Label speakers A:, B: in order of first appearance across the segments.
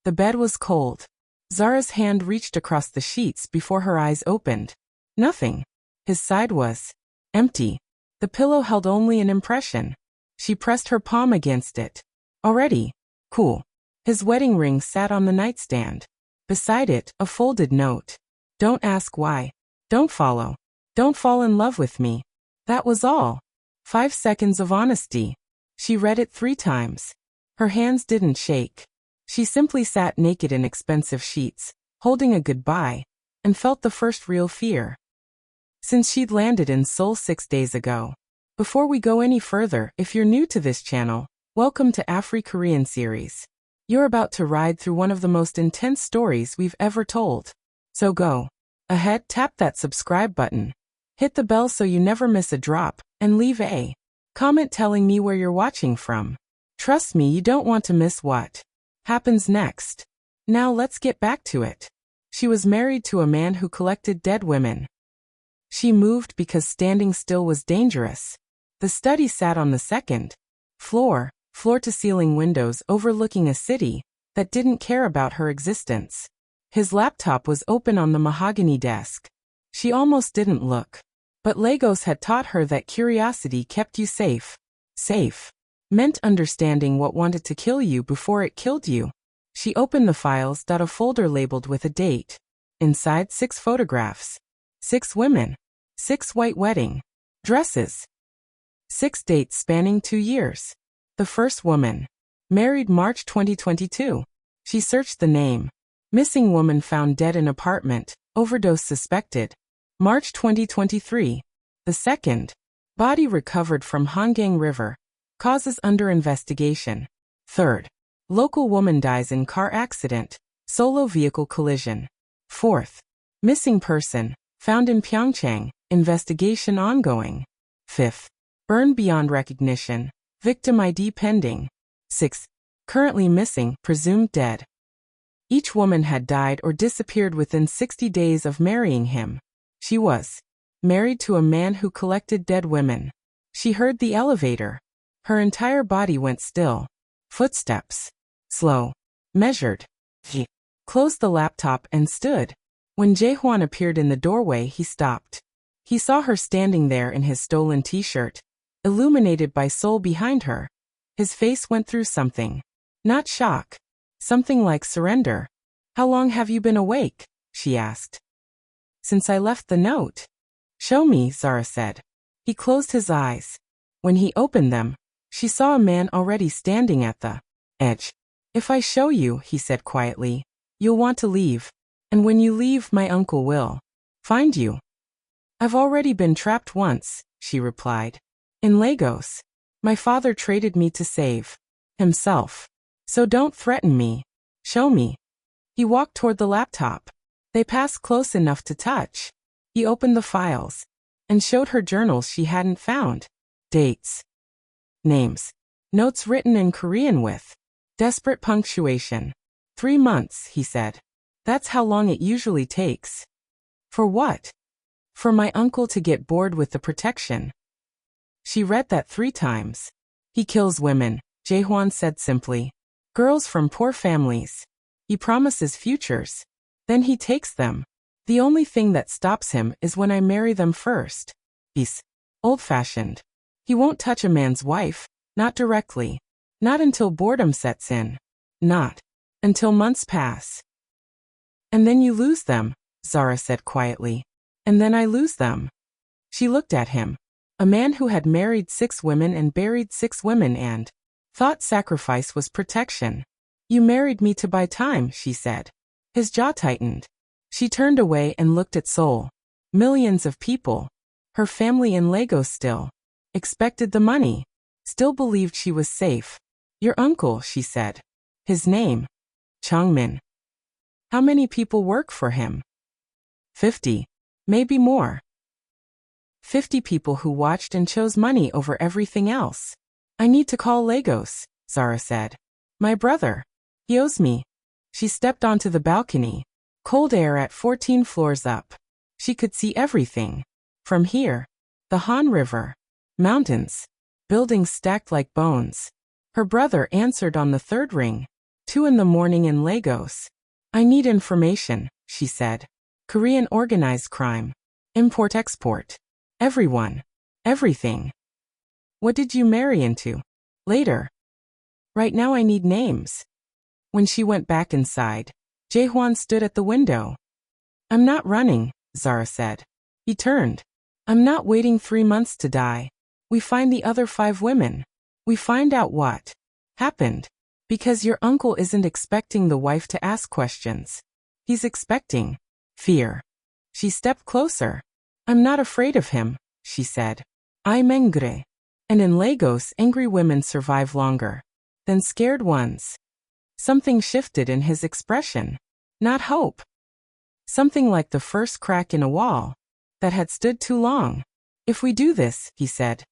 A: The bed was cold. Zara's hand reached across the sheets before her eyes opened. Nothing. His side was empty. The pillow held only an impression. She pressed her palm against it. Already. Cool. His wedding ring sat on the nightstand. Beside it, a folded note. Don't ask why. Don't follow. Don't fall in love with me. That was all. 5 seconds of honesty. She read it 3 times. Her hands didn't shake. She simply sat naked in expensive sheets, holding a goodbye, and felt the first real fear since she'd landed in Seoul 6 days ago. Before we go any further, if you're new to this channel, welcome to Afri-Korean series. You're about to ride through one of the most intense stories we've ever told. So go ahead, tap that subscribe button, hit the bell so you never miss a drop, and leave a comment telling me where you're watching from. Trust me, you don't want to miss what happens next. Now let's get back to it. She was married to a man who collected dead women. She moved because standing still was dangerous. The study sat on the 2nd floor, floor-to-ceiling windows overlooking a city that didn't care about her existence. His laptop was open on the mahogany desk. She almost didn't look. But Lagos had taught her that curiosity kept you safe. Safe meant understanding what wanted to kill you before it killed you. She opened the files. A folder labeled with a date. Inside 6 photographs. 6 women. 6 white wedding dresses. 6 dates spanning 2 years. The first woman. Married March 2022. She searched the name. Missing woman found dead in apartment. Overdose suspected. March 2023. The second. Body recovered from Hangang River. Causes under investigation. Third. Local woman dies in car accident. Solo vehicle collision. Fourth. Missing person. Found in Pyeongchang. Investigation ongoing. Fifth. Burned beyond recognition. Victim ID pending. Sixth. Currently missing, presumed dead. Each woman had died or disappeared within 60 days of marrying him. She was married to a man who collected dead women. She heard the elevator. Her entire body went still. Footsteps. Slow. Measured. He closed the laptop and stood. When Jaehwan appeared in the doorway, he stopped. He saw her standing there in his stolen t-shirt, illuminated by Seoul behind her. His face went through something. Not shock. Something like surrender. How long have you been awake? She asked. Since I left the note. Show me, Zara said. He closed his eyes. When he opened them, she saw a man already standing at the edge. If I show you, he said quietly, you'll want to leave. And when you leave, my uncle will find you. I've already been trapped once, she replied. In Lagos. My father traded me to save himself. So don't threaten me. Show me. He walked toward the laptop. They passed close enough to touch. He opened the files and showed her journals she hadn't found. Dates. Names. Notes written in Korean with desperate punctuation. 3 months, he said. That's how long it usually takes. For what? For my uncle to get bored with the protection. She read that 3 times. He kills women, Jaehwan said simply. Girls from poor families. He promises futures. Then he takes them. The only thing that stops him is when I marry them first. He's old-fashioned. He won't touch a man's wife, not directly. Not until boredom sets in. Not until months pass. And then you lose them, Zara said quietly. And then I lose them. She looked at him. A man who had married 6 women and buried 6 women and thought sacrifice was protection. You married me to buy time, she said. His jaw tightened. She turned away and looked at Seoul. Millions of people. Her family in Lagos still expected the money. Still believed she was safe. Your uncle, she said. His name. Changmin. How many people work for him? 50. Maybe more. 50 people who watched and chose money over everything else. I need to call Lagos, Zara said. My brother. He owes me. She stepped onto the balcony. Cold air at 14 floors up. She could see everything. From here. The Han River. Mountains. Buildings stacked like bones. Her brother answered on the 3rd ring. 2 in the morning in Lagos. I need information, she said. Korean organized crime. Import-export. Everyone. Everything. What did you marry into? Later. Right now I need names. When she went back inside, Jaehwan stood at the window. I'm not running, Zara said. He turned. I'm not waiting 3 months to die. We find the other 5 women. We find out what happened. Because your uncle isn't expecting the wife to ask questions. He's expecting fear. She stepped closer. I'm not afraid of him, she said. I'm angry. And in Lagos, angry women survive longer than scared ones. Something shifted in his expression. Not hope. Something like the first crack in a wall that had stood too long. If we do this, he said,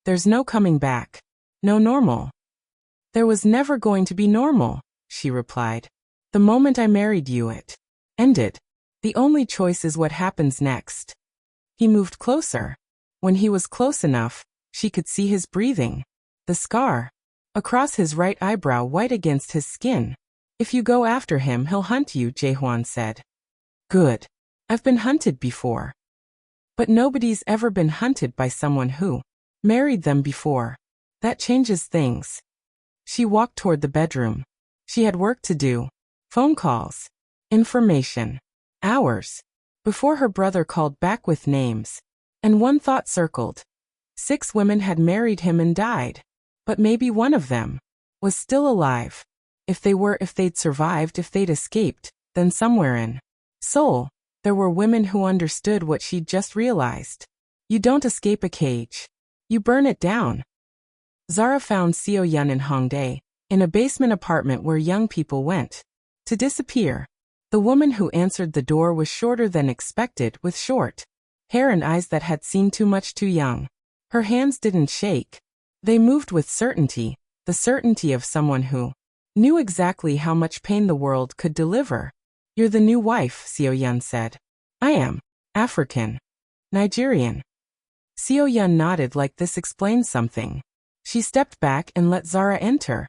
A: there's no coming back. No normal. There was never going to be normal, she replied. The moment I married you, it ended. The only choice is what happens next. He moved closer. When he was close enough, she could see his breathing. The scar across his right eyebrow white against his skin. If you go after him, he'll hunt you, Jaehwan said. Good. I've been hunted before. But nobody's ever been hunted by someone who married them before. That changes things. She walked toward the bedroom. She had work to do. Phone calls. Information. Hours. Before her brother called back with names. And one thought circled. 6 women had married him and died. But maybe one of them was still alive. If they'd survived, if they'd escaped, then somewhere in Seoul, there were women who understood what she'd just realized. You don't escape a cage. You burn it down. Zara found Seo Yun in Hongdae, in a basement apartment where young people went to disappear. The woman who answered the door was shorter than expected, with short hair and eyes that had seen too much too young. Her hands didn't shake. They moved with certainty, the certainty of someone who knew exactly how much pain the world could deliver. You're the new wife, Seo Yun said. I am. African. Nigerian. Seo Yun nodded like this explained something. She stepped back and let Zara enter.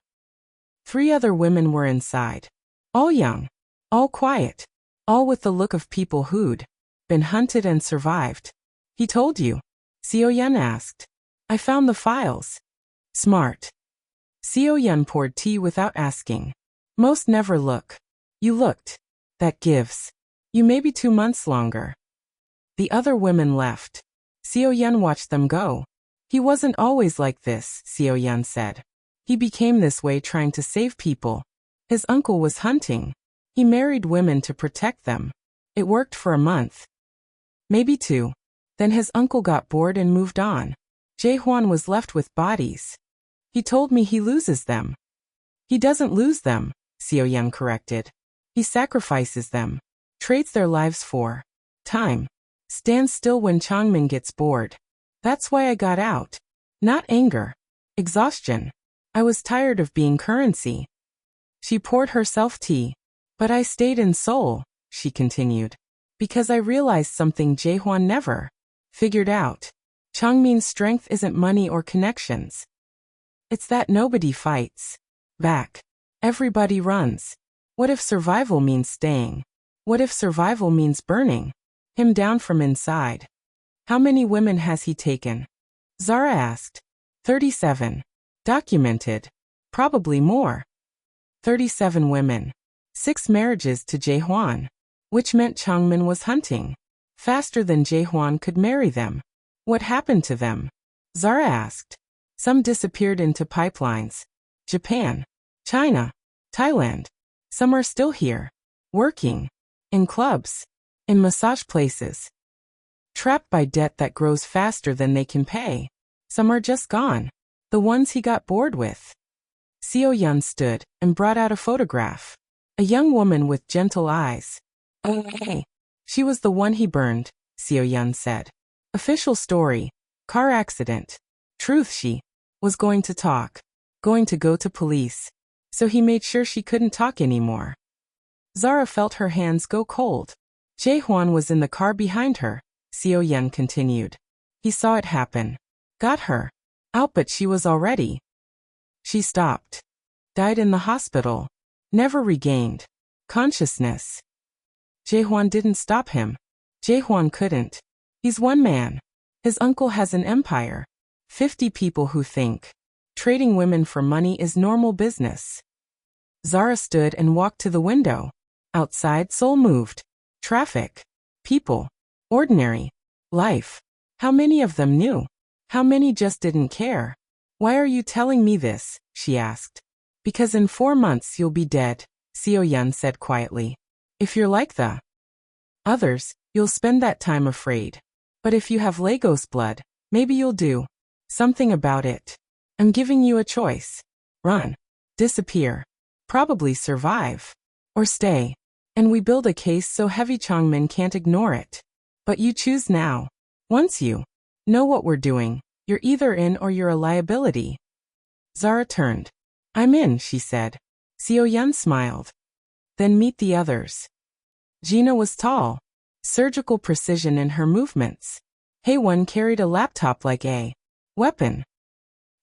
A: 3 other women were inside. All young. All quiet. All with the look of people who'd been hunted and survived. He told you? Seo Yun asked. I found the files. Smart. Seo Yun poured tea without asking. Most never look. You looked. That gives. You maybe 2 months longer. The other women left. Seo Yun watched them go. He wasn't always like this, Seo Yun said. He became this way trying to save people. His uncle was hunting. He married women to protect them. It worked for a month. Maybe 2. Then his uncle got bored and moved on. Jaehwan was left with bodies. He told me he loses them. He doesn't lose them, Seo Yun corrected. He sacrifices them. Trades their lives for time. Stands still when Changmin gets bored. That's why I got out. Not anger. Exhaustion. I was tired of being currency. She poured herself tea. But I stayed in Seoul, she continued. Because I realized something Jaehwan never figured out. Changmin's strength isn't money or connections. It's that nobody fights back. Everybody runs. What if survival means staying? What if survival means burning him down from inside? How many women has he taken? Zara asked. 37. Documented. Probably more. 37 women. 6 marriages to Jaehwan. Which meant Changmin was hunting. Faster than Jaehwan could marry them. What happened to them? Zara asked. Some disappeared into pipelines. Japan. China. Thailand. Some are still here. Working. In clubs. In massage places. Trapped by debt that grows faster than they can pay. Some are just gone. The ones he got bored with. Seo Yun stood and brought out a photograph. A young woman with gentle eyes. Oh, hey. She was the one he burned, Seo Yun said. Official story. Car accident. Truth, she was going to talk. Going to go to police. So he made sure she couldn't talk anymore. Zara felt her hands go cold. Jaehwan was in the car behind her, Seo Yun continued. He saw it happen. Got her out, but she was already. She stopped. Died in the hospital. never regained consciousness. Jaehwan didn't stop him. Jaehwan couldn't. He's one man. His uncle has an empire. 50 people who think trading women for money is normal business. Zara stood and walked to the window. Outside, Seoul moved. Traffic. People. Ordinary. Life. How many of them knew? How many just didn't care? Why are you telling me this? She asked. Because in 4 months you'll be dead, Seo-yeon said quietly. If you're like the others, you'll spend that time afraid. But if you have Lagos blood, maybe you'll do something about it. I'm giving you a choice. Run. Disappear. Probably survive. Or stay. And we build a case so heavy Changmin can't ignore it. But you choose now. Once you know what we're doing, you're either in or you're a liability. Zara turned. I'm in, she said. Seo-yeon smiled. Then meet the others. Gina was tall. Surgical precision in her movements. Haewon carried a laptop like a weapon.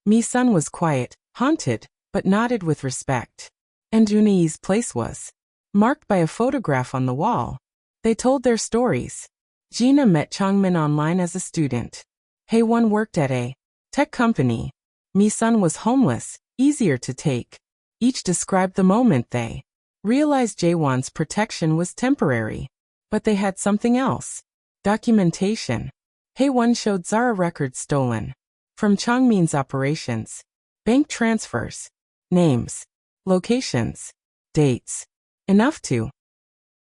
A: Mi-sun was quiet, haunted, but nodded with respect. And Junai's place was marked by a photograph on the wall. They told their stories. Gina met Changmin online as a student. Haewon worked at a tech company. Mi-sun was homeless, easier to take. Each described the moment they realized Jaehwan's protection was temporary. But they had something else. Documentation. Haewon showed Zara records stolen from Changmin's operations. Bank transfers. Names. Locations. Dates. Enough to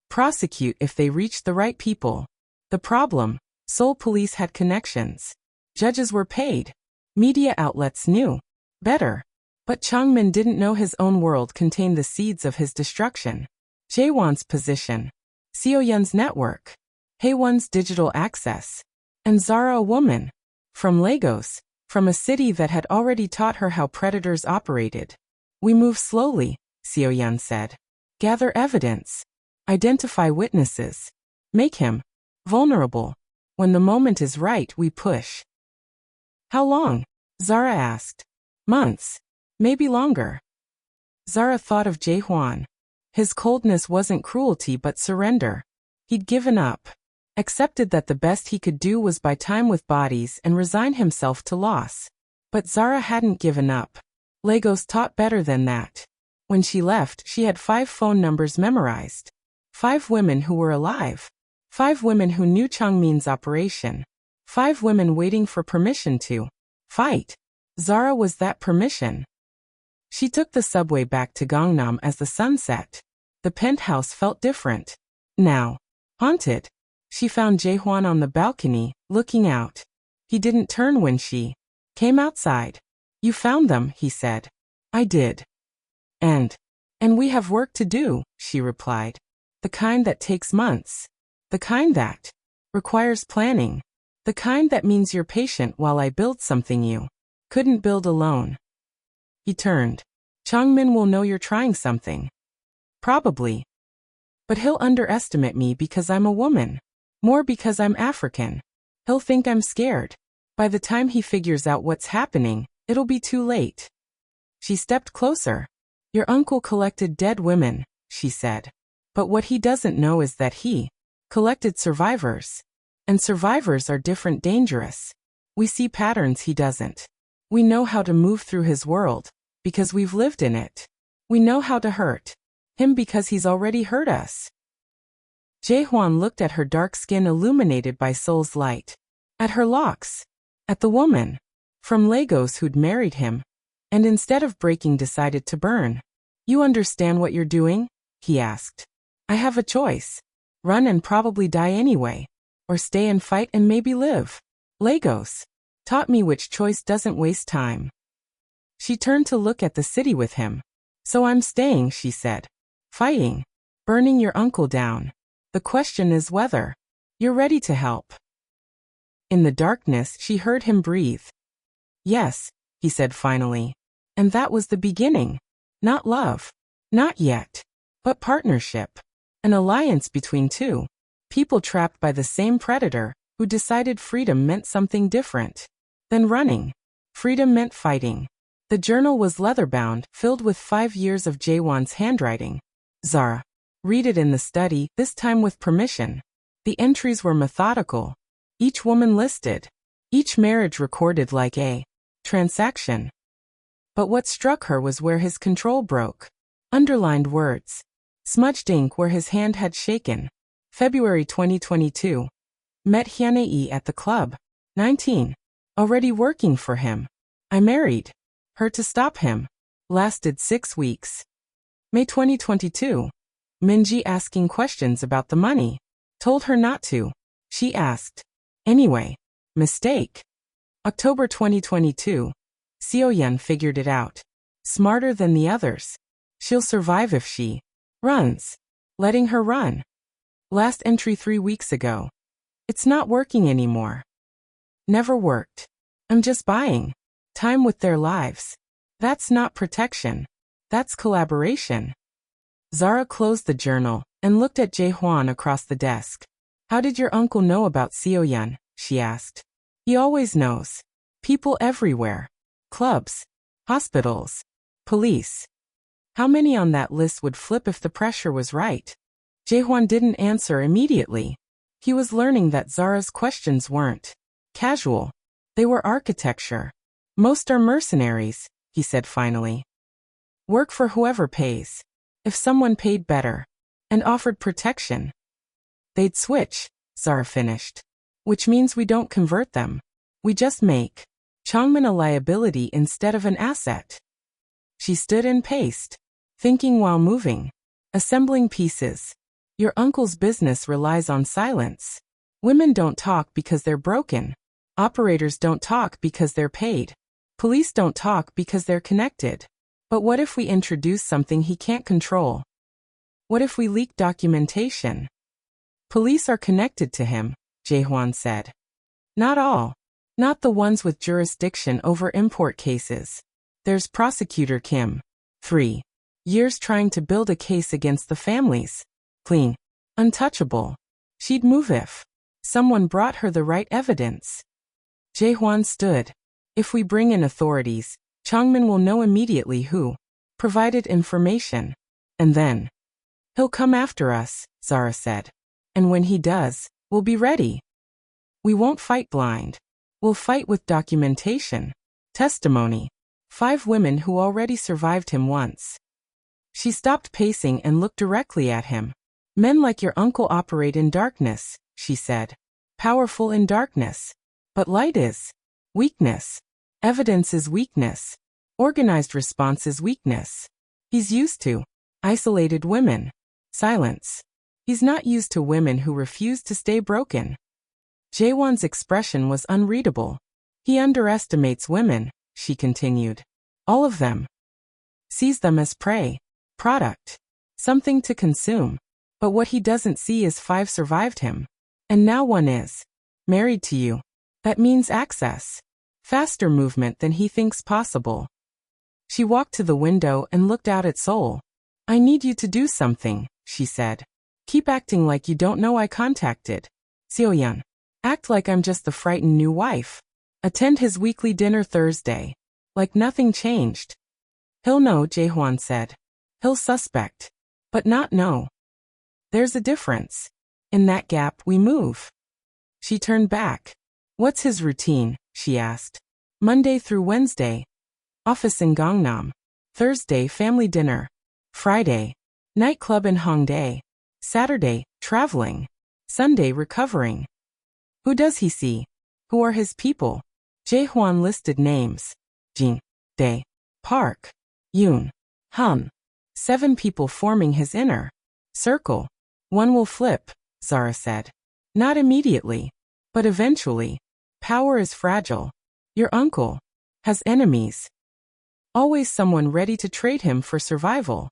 A: prosecute if they reached the right people. The problem, Seoul police had connections. Judges were paid. Media outlets knew better. But Changmin didn't know his own world contained the seeds of his destruction. Jaehwan's position. Seo-yeon's network. Haewon's digital access. And Zara, a woman. From Lagos. From a city that had already taught her how predators operated. We move slowly, Seo-yeon said. Gather evidence. Identify witnesses. Make him vulnerable. When the moment is right, we push. How long? Zara asked. Months. Maybe longer. Zara thought of Jaehwan. His coldness wasn't cruelty but surrender. He'd given up. Accepted that the best he could do was buy time with bodies and resign himself to loss. But Zara hadn't given up. Lagos taught better than that. When she left, she had 5 phone numbers memorized. 5 women who were alive. 5 women who knew Changmin's operation. 5 women waiting for permission to fight. Zara was that permission. She took the subway back to Gangnam as the sun set. The penthouse felt different. Now, haunted. She found Jaehwan on the balcony, looking out. He didn't turn when she came outside. You found them, he said. I did. And we have work to do, she replied. The kind that takes months. The kind that requires planning. The kind that means you're patient while I build something you couldn't build alone. He turned. Changmin will know you're trying something. Probably. But he'll underestimate me because I'm a woman. More because I'm African. He'll think I'm scared. By the time he figures out what's happening, it'll be too late. She stepped closer. Your uncle collected dead women, she said. But what he doesn't know is that he collected survivors. And survivors are different, dangerous. We see patterns he doesn't. We know how to move through his world, because we've lived in it. We know how to hurt him because he's already hurt us. Jaehwan looked at her dark skin illuminated by Seoul's light. At her locks. At the woman from Lagos who'd married him. And instead of breaking decided to burn. You understand what you're doing? He asked. I have a choice. Run and probably die anyway. Or stay and fight and maybe live. Lagos taught me which choice doesn't waste time. She turned to look at the city with him. So I'm staying, she said. Fighting. Burning your uncle down. The question is whether you're ready to help. In the darkness, she heard him breathe. Yes, he said finally. And that was the beginning. Not love. Not yet. But partnership. An alliance between two people trapped by the same predator, who decided freedom meant something different than running. Freedom meant fighting. The journal was leather-bound, filled with 5 years of Jaewon's handwriting. Zara. Read it in the study, this time with permission. The entries were methodical. Each woman listed. Each marriage recorded like a transaction. But what struck her was where his control broke. Underlined words. Smudged ink where his hand had shaken. February 2022. Met Hyunhee at the club. 19. Already working for him. I married her to stop him. Lasted 6 weeks. May 2022. Minji asking questions about the money. Told her not to. She asked. Anyway. Mistake. October 2022. Seoyeon figured it out. Smarter than the others. She'll survive if she runs. Letting her run. Last entry 3 weeks ago. It's not working anymore. Never worked. I'm just buying time with their lives. That's not protection. That's collaboration. Zara closed the journal and looked at Jaehwan across the desk. How did your uncle know about Seoyeon? She asked. He always knows. People everywhere. Clubs. Hospitals. Police. How many on that list would flip if the pressure was right? Jaehwan didn't answer immediately. He was learning that Zara's questions weren't casual. They were architecture. Most are mercenaries, he said finally. Work for whoever pays. If someone paid better and offered protection, they'd switch, Zara finished. Which means we don't convert them. We just make Changmin a liability instead of an asset. She stood and paced, thinking while moving, assembling pieces. Your uncle's business relies on silence. Women don't talk because they're broken. Operators don't talk because they're paid. Police don't talk because they're connected. But what if we introduce something he can't control? What if we leak documentation? Police are connected to him, Jaehwan said. Not all. Not the ones with jurisdiction over import cases. There's Prosecutor Kim. 3 years trying to build a case against the families. Clean. Untouchable. She'd move if someone brought her the right evidence. Jaehwan stood. If we bring in authorities, Changmin will know immediately who provided information. And then he'll come after us, Zara said. And when he does, we'll be ready. We won't fight blind. We'll fight with documentation. Testimony. 5 women who already survived him once. She stopped pacing and looked directly at him. Men like your uncle operate in darkness, she said. Powerful in darkness. But light is weakness. Evidence is weakness. Organized response is weakness. He's used to isolated women. Silence. He's not used to women who refuse to stay broken. Jaewon's expression was unreadable. He underestimates women, she continued. All of them. Sees them as prey. Product. Something to consume. But what he doesn't see is 5 survived him. And now 1 is married to you. That means access. Faster movement than he thinks possible. She walked to the window and looked out at Seoul. I need you to do something, she said. Keep acting like you don't know I contacted Seoyeon. Act like I'm just the frightened new wife. Attend his weekly dinner Thursday. Like nothing changed. He'll know, Jaehwan said. He'll suspect. But not know. There's a difference. In that gap we move. She turned back. What's his routine? She asked. Monday through Wednesday. Office in Gangnam. Thursday family dinner. Friday. Nightclub in Hongdae. Saturday, traveling. Sunday recovering. Who does he see? Who are his people? Jaehwan listed names. Jin, Dae, Park, Yoon, Han. 7 people forming his inner circle. 1 will flip, Zara said. Not immediately. But eventually. Power is fragile. Your uncle has enemies. Always someone ready to trade him for survival.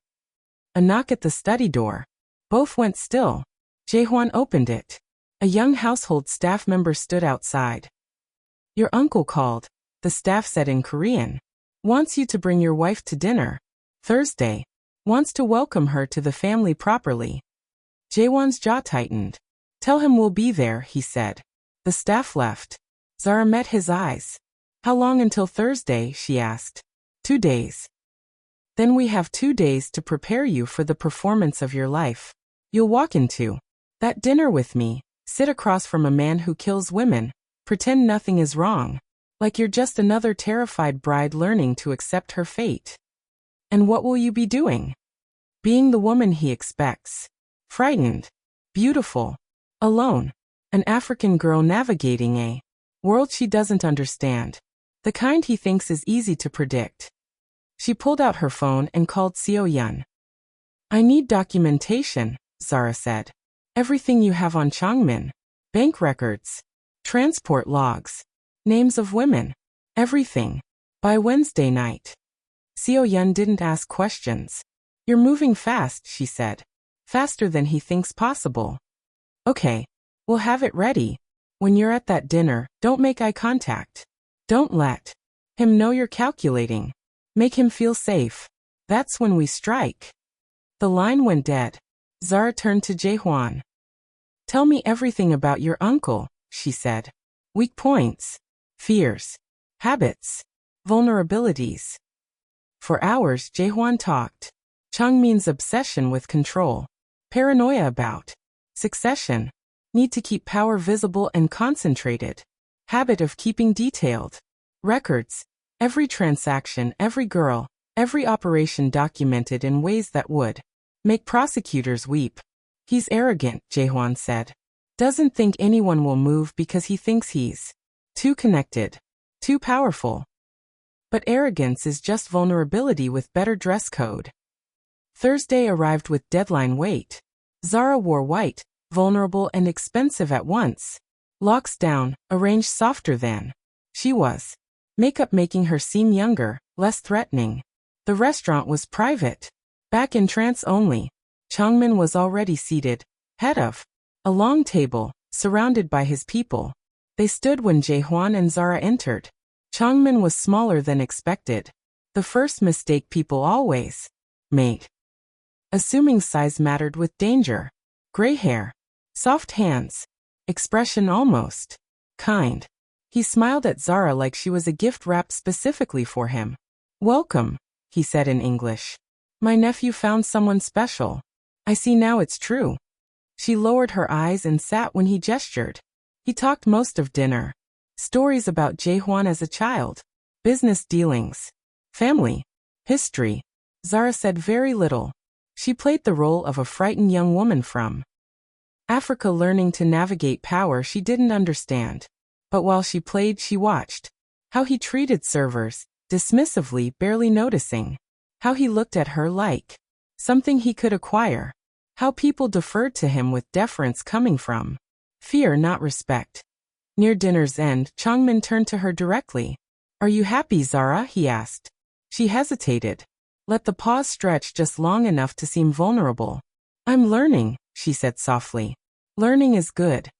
A: A knock at the study door. Both went still. Jaehwan opened it. A young household staff member stood outside. Your uncle called, the staff said in Korean. Wants you to bring your wife to dinner. Thursday. Wants to welcome her to the family properly. Jaewon's jaw tightened. Tell him we'll be there, he said. The staff left. Zara met his eyes. How long until Thursday, she asked. 2 days. Then we have 2 days to prepare you for the performance of your life. You'll walk into that dinner with me, sit across from a man who kills women, pretend nothing is wrong, like you're just another terrified bride learning to accept her fate. And what will you be doing? Being the woman he expects. Frightened. Beautiful. Alone. An African girl navigating a world she doesn't understand. The kind he thinks is easy to predict. She pulled out her phone and called Seo Yun. I need documentation, Zara said. Everything you have on Changmin. Bank records. Transport logs. Names of women. Everything. By Wednesday night. Seo Yun didn't ask questions. You're moving fast, she said. Faster than he thinks possible. Okay. We'll have it ready. When you're at that dinner, don't make eye contact. Don't let him know you're calculating. Make him feel safe. That's when we strike. The line went dead. Zara turned to Jaehwan. Tell me everything about your uncle, she said. Weak points. Fears. Habits. Vulnerabilities. For hours Jaehwan talked. Changmin's obsession with control. Paranoia about succession. Need to keep power visible and concentrated. Habit of keeping detailed records. Every transaction, every girl, every operation documented in ways that would make prosecutors weep. He's arrogant, Jaehwan said. Doesn't think anyone will move because he thinks he's too connected, too powerful. But arrogance is just vulnerability with better dress code. Thursday arrived with deadline weight. Zara wore white, vulnerable and expensive at once. Locks down, arranged softer than she was. Makeup making her seem younger, less threatening. The restaurant was private. Back in trance only. Changmin was already seated, head of a long table, surrounded by his people. They stood when Jaehwan and Zara entered. Changmin was smaller than expected. The first mistake people always made. Assuming size mattered with danger. Gray hair. Soft hands. Expression almost kind. He smiled at Zara like she was a gift wrapped specifically for him. Welcome, he said in English. My nephew found someone special. I see now it's true. She lowered her eyes and sat when he gestured. He talked most of dinner. Stories about Jaehwan as a child. Business dealings. Family. History. Zara said very little. She played the role of a frightened young woman from Africa learning to navigate power she didn't understand. But while she played, she watched. How he treated servers, dismissively, barely noticing. How he looked at her like something he could acquire. How people deferred to him with deference coming from fear, not respect. Near dinner's end, Changmin turned to her directly. Are you happy, Zara? He asked. She hesitated. Let the pause stretch just long enough to seem vulnerable. I'm learning, she said softly. Learning is good.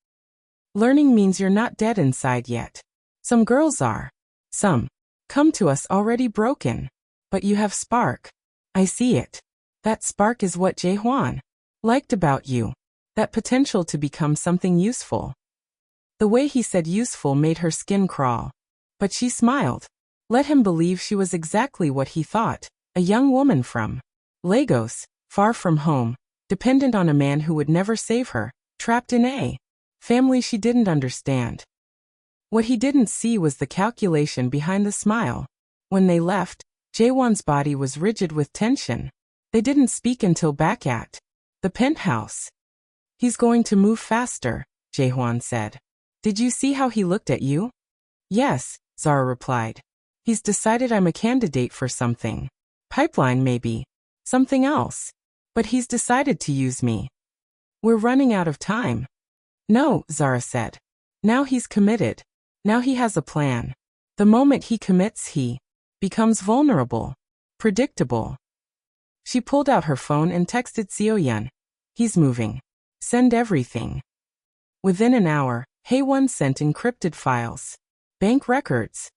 A: Learning means you're not dead inside yet. Some girls are. Some come to us already broken. But you have spark. I see it. That spark is what Jaehwan liked about you. That potential to become something useful. The way he said useful made her skin crawl. But she smiled. Let him believe she was exactly what he thought. A young woman from Lagos, far from home, dependent on a man who would never save her, trapped in a family she didn't understand. What he didn't see was the calculation behind the smile. When they left, Jaehwan's body was rigid with tension. They didn't speak until back at the penthouse. He's going to move faster, Jaehwan said. Did you see how he looked at you? Yes, Zara replied. He's decided I'm a candidate for something. Pipeline maybe. Something else. But he's decided to use me. We're running out of time. No, Zara said. Now he's committed. Now he has a plan. The moment he commits, he becomes vulnerable. Predictable. She pulled out her phone and texted Seo Yun. He's moving. Send everything. Within an hour, Haewon sent encrypted files. Bank records.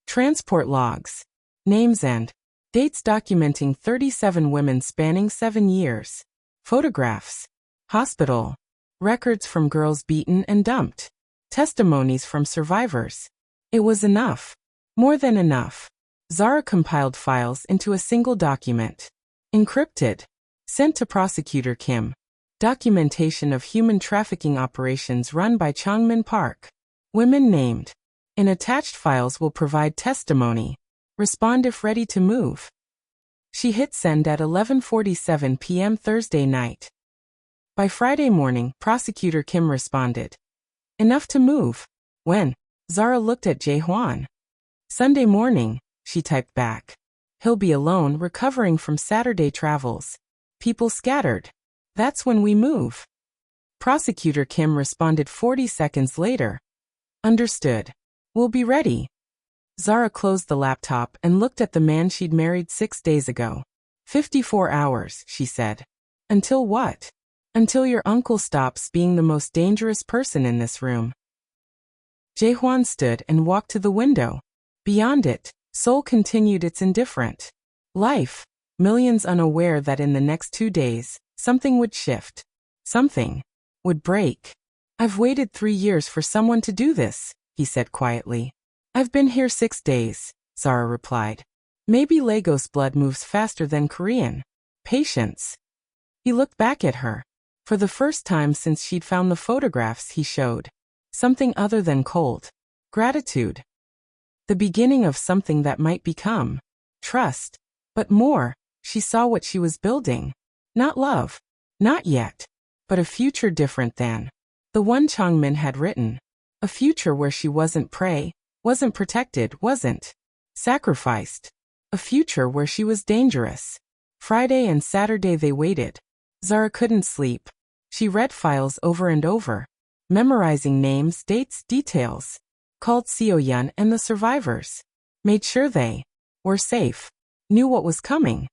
A: Transport logs. Names and dates documenting 37 women spanning 7 years. Photographs. Hospital. Records from girls beaten and dumped. Testimonies from survivors. It was enough. More than enough. Zara compiled files into a single document. Encrypted. Sent to Prosecutor Kim. Documentation of human trafficking operations run by Changmin Park. Women named. In attached files will provide testimony. Respond if ready to move. She hit send at 11:47 p.m. Thursday night. By Friday morning, Prosecutor Kim responded. Enough to move. When? Zara looked at Jae-hwan. Sunday morning, she typed back. He'll be alone, recovering from Saturday travels. People scattered. That's when we move. Prosecutor Kim responded 40 seconds later. Understood. We'll be ready. Zara closed the laptop and looked at the man she'd married 6 days ago. 54 hours, she said. Until what? Until your uncle stops being the most dangerous person in this room. Jae-hwan stood and walked to the window. Beyond it, Seoul continued its indifferent life, millions unaware that in the next 2 days, something would shift. Something would break. I've waited 3 years for someone to do this, he said quietly. I've been here 6 days, Zara replied. Maybe Lagos blood moves faster than Korean. Patience. He looked back at her. For the first time since she'd found the photographs he showed. Something other than cold. Gratitude. The beginning of something that might become trust. But more, she saw what she was building. Not love. Not yet. But a future different than the one Changmin had written. A future where she wasn't prey, wasn't protected, wasn't sacrificed. A future where she was dangerous. Friday and Saturday they waited. Zara couldn't sleep. She read files over and over, memorizing names, dates, details. Called Seo-yeon and the survivors. Made sure they were safe. Knew what was coming.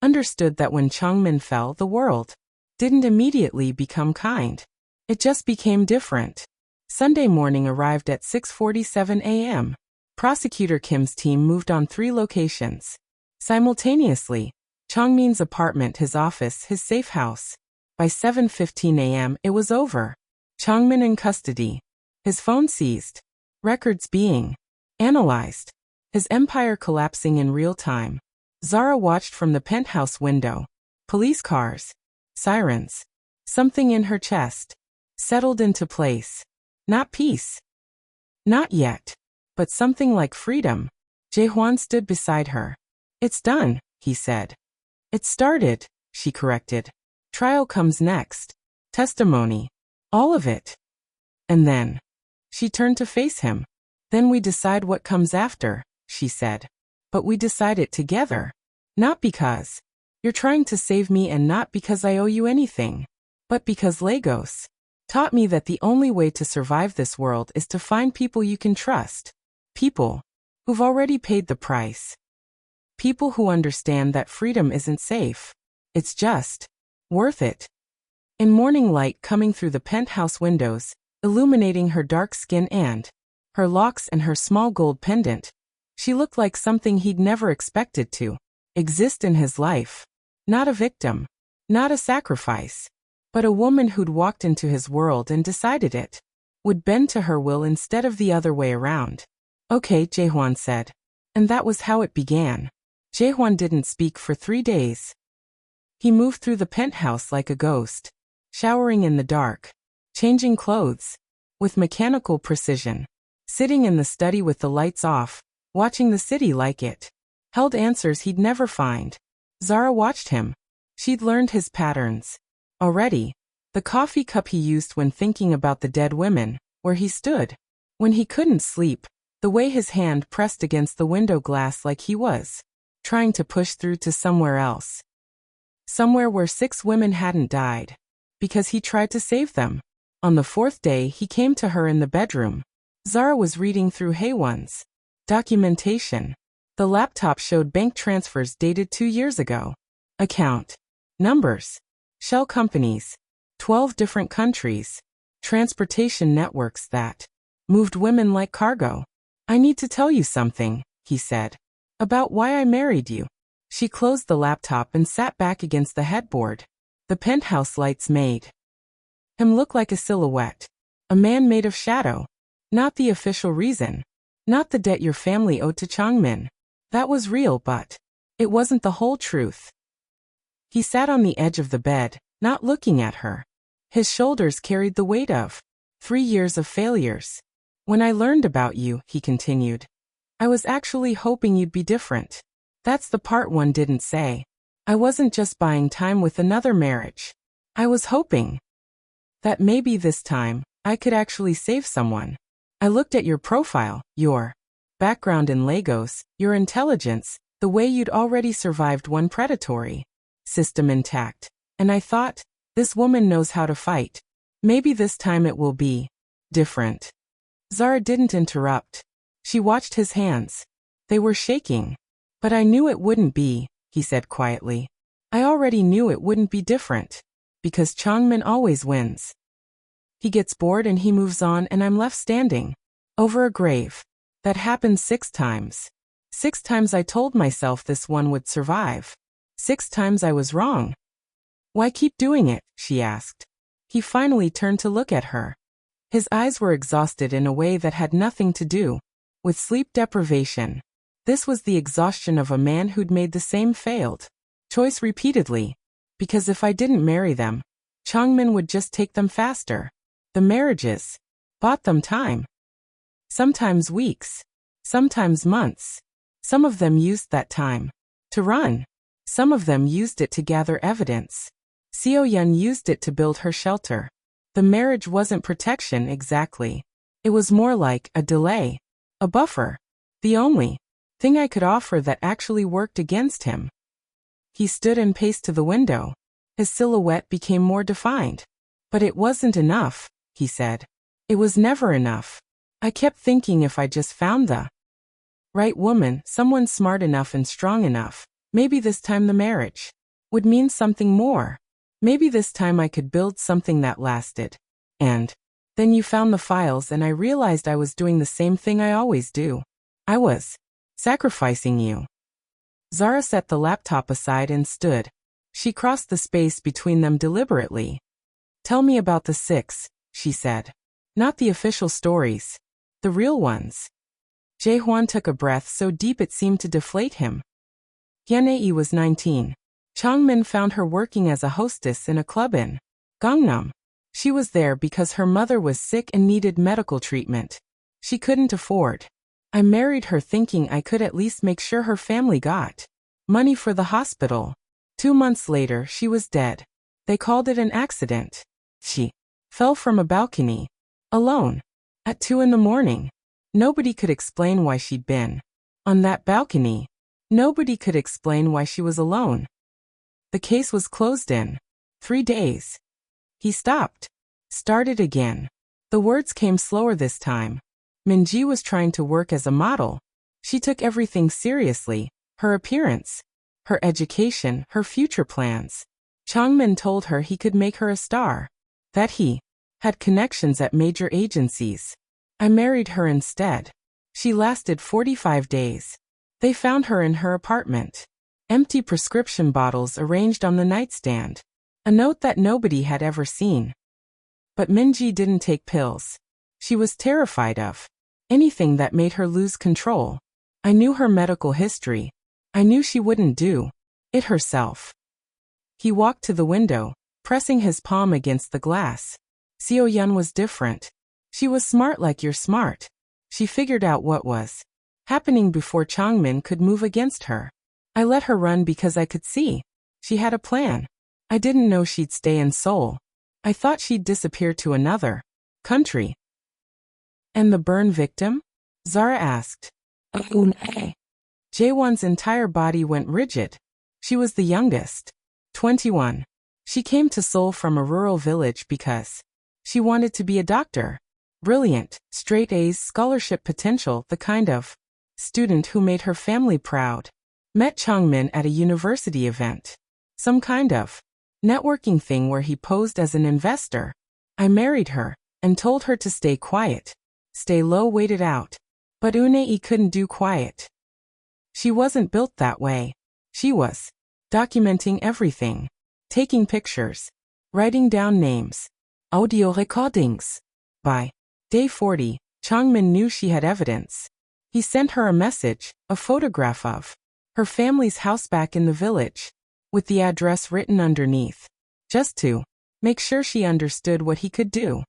A: Understood that when Changmin fell, the world didn't immediately become kind. It just became different. Sunday morning arrived at 6:47 a.m. Prosecutor Kim's team moved on 3 locations. Simultaneously, Changmin's apartment, his office, his safe house. By 7:15 a.m. it was over. Changmin in custody. His phone seized. Records being analyzed. His empire collapsing in real time. Zara watched from the penthouse window. Police cars. Sirens. Something in her chest. Settled into place. Not peace. Not yet. But something like freedom. Jae-hwan stood beside her. It's done, he said. It started, she corrected. Trial comes next. Testimony. All of it. And then. She turned to face him. Then we decide what comes after, she said. But we decide it together. Not because you're trying to save me and not because I owe you anything. But because Lagos taught me that the only way to survive this world is to find people you can trust. People who've already paid the price. People who understand that freedom isn't safe. It's just worth it. In morning light coming through the penthouse windows, illuminating her dark skin and her locks and her small gold pendant, she looked like something he'd never expected to exist in his life. Not a victim. Not a sacrifice. But a woman who'd walked into his world and decided it would bend to her will instead of the other way around. Okay, Jae-hwan said. And that was how it began. Jae-hwan didn't speak for 3 days. He moved through the penthouse like a ghost, showering in the dark, changing clothes, with mechanical precision, sitting in the study with the lights off, watching the city like it held answers he'd never find. Zara watched him. She'd learned his patterns. Already, the coffee cup he used when thinking about the dead women, where he stood, when he couldn't sleep, the way his hand pressed against the window glass like he was trying to push through to somewhere else. Somewhere where 6 women hadn't died. Because he tried to save them. On the 4th day, he came to her in the bedroom. Zara was reading through Haewon's documentation. The laptop showed bank transfers dated 2 years ago. Account numbers. Shell companies. 12 different countries. Transportation networks that moved women like cargo. I need to tell you something, he said. About why I married you. She closed the laptop and sat back against the headboard. The penthouse lights made him look like a silhouette. A man made of shadow. Not the official reason. Not the debt your family owed to Changmin. That was real, but it wasn't the whole truth. He sat on the edge of the bed, not looking at her. His shoulders carried the weight of 3 years of failures. When I learned about you, he continued, I was actually hoping you'd be different. That's the part one didn't say. I wasn't just buying time with another marriage. I was hoping that maybe this time, I could actually save someone. I looked at your profile, your background in Lagos, your intelligence, the way you'd already survived one predatory system intact, and I thought, this woman knows how to fight. Maybe this time it will be different. Zara didn't interrupt. She watched his hands. They were shaking. But I knew it wouldn't be, he said quietly. I already knew it wouldn't be different. Because Changmin always wins. He gets bored and he moves on and I'm left standing over a grave. That happened 6 times. 6 times I told myself this one would survive. 6 times I was wrong. Why keep doing it? She asked. He finally turned to look at her. His eyes were exhausted in a way that had nothing to do with sleep deprivation. This was the exhaustion of a man who'd made the same failed choice repeatedly. Because if I didn't marry them, Changmin would just take them faster. The marriages bought them time. Sometimes weeks. Sometimes months. Some of them used that time to run. Some of them used it to gather evidence. Seo-Yun used it to build her shelter. The marriage wasn't protection exactly. It was more like a delay. A buffer. The only thing I could offer that actually worked against him. He stood and paced to the window. His silhouette became more defined. But it wasn't enough, he said. It was never enough. I kept thinking if I just found the right woman, someone smart enough and strong enough, maybe this time the marriage would mean something more. Maybe this time I could build something that lasted. And then you found the files and I realized I was doing the same thing I always do. I was sacrificing you. Zara set the laptop aside and stood. She crossed the space between them deliberately. Tell me about the 6, she said. Not the official stories. The real ones. Jae-hwan took a breath so deep it seemed to deflate him. Hyun-ae was 19. Changmin found her working as a hostess in a club in Gangnam. She was there because her mother was sick and needed medical treatment. She couldn't afford. I married her thinking I could at least make sure her family got money for the hospital. 2 months later, she was dead. They called it an accident. She fell from a balcony. Alone. At 2 in the morning. Nobody could explain why she'd been on that balcony. Nobody could explain why she was alone. The case was closed in 3 days. He stopped. Started again. The words came slower this time. Minji was trying to work as a model. She took everything seriously. Her appearance. Her education. Her future plans. Changmin told her he could make her a star. That he had connections at major agencies. I married her instead. She lasted 45 days. They found her in her apartment. Empty prescription bottles arranged on the nightstand. A note that nobody had ever seen. But Minji didn't take pills. She was terrified of anything that made her lose control. I knew her medical history. I knew she wouldn't do it herself. He walked to the window, pressing his palm against the glass. Seo-Yun was different. She was smart like you're smart. She figured out what was happening before Changmin could move against her. I let her run because I could see she had a plan. I didn't know she'd stay in Seoul. I thought she'd disappear to another country. And the burn victim? Zara asked. Jae-won's entire body went rigid. She was the youngest. 21. She came to Seoul from a rural village because she wanted to be a doctor. Brilliant, straight A's, scholarship potential, the kind of student who made her family proud. Met Changmin at a university event. Some kind of networking thing where he posed as an investor. I married her and told her to stay quiet. Stay low, wait it out. But Une couldn't do quiet. She wasn't built that way. She was documenting everything. Taking pictures. Writing down names. Audio recordings. By day 40, Changmin knew she had evidence. He sent her a message, a photograph of her family's house back in the village, with the address written underneath, just to make sure she understood what he could do.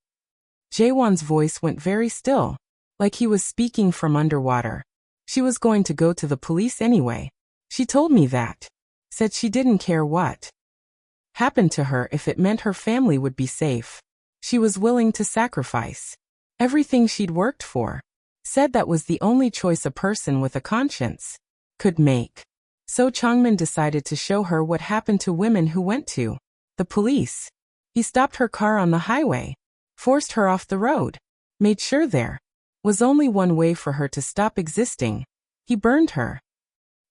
A: Jaewon's voice went very still, like he was speaking from underwater. She was going to go to the police anyway. She told me that. Said she didn't care what happened to her if it meant her family would be safe. She was willing to sacrifice everything she'd worked for. Said that was the only choice a person with a conscience could make. So Changmin decided to show her what happened to women who went to the police. He stopped her car on the highway, forced her off the road, made sure there was only one way for her to stop existing. He burned her.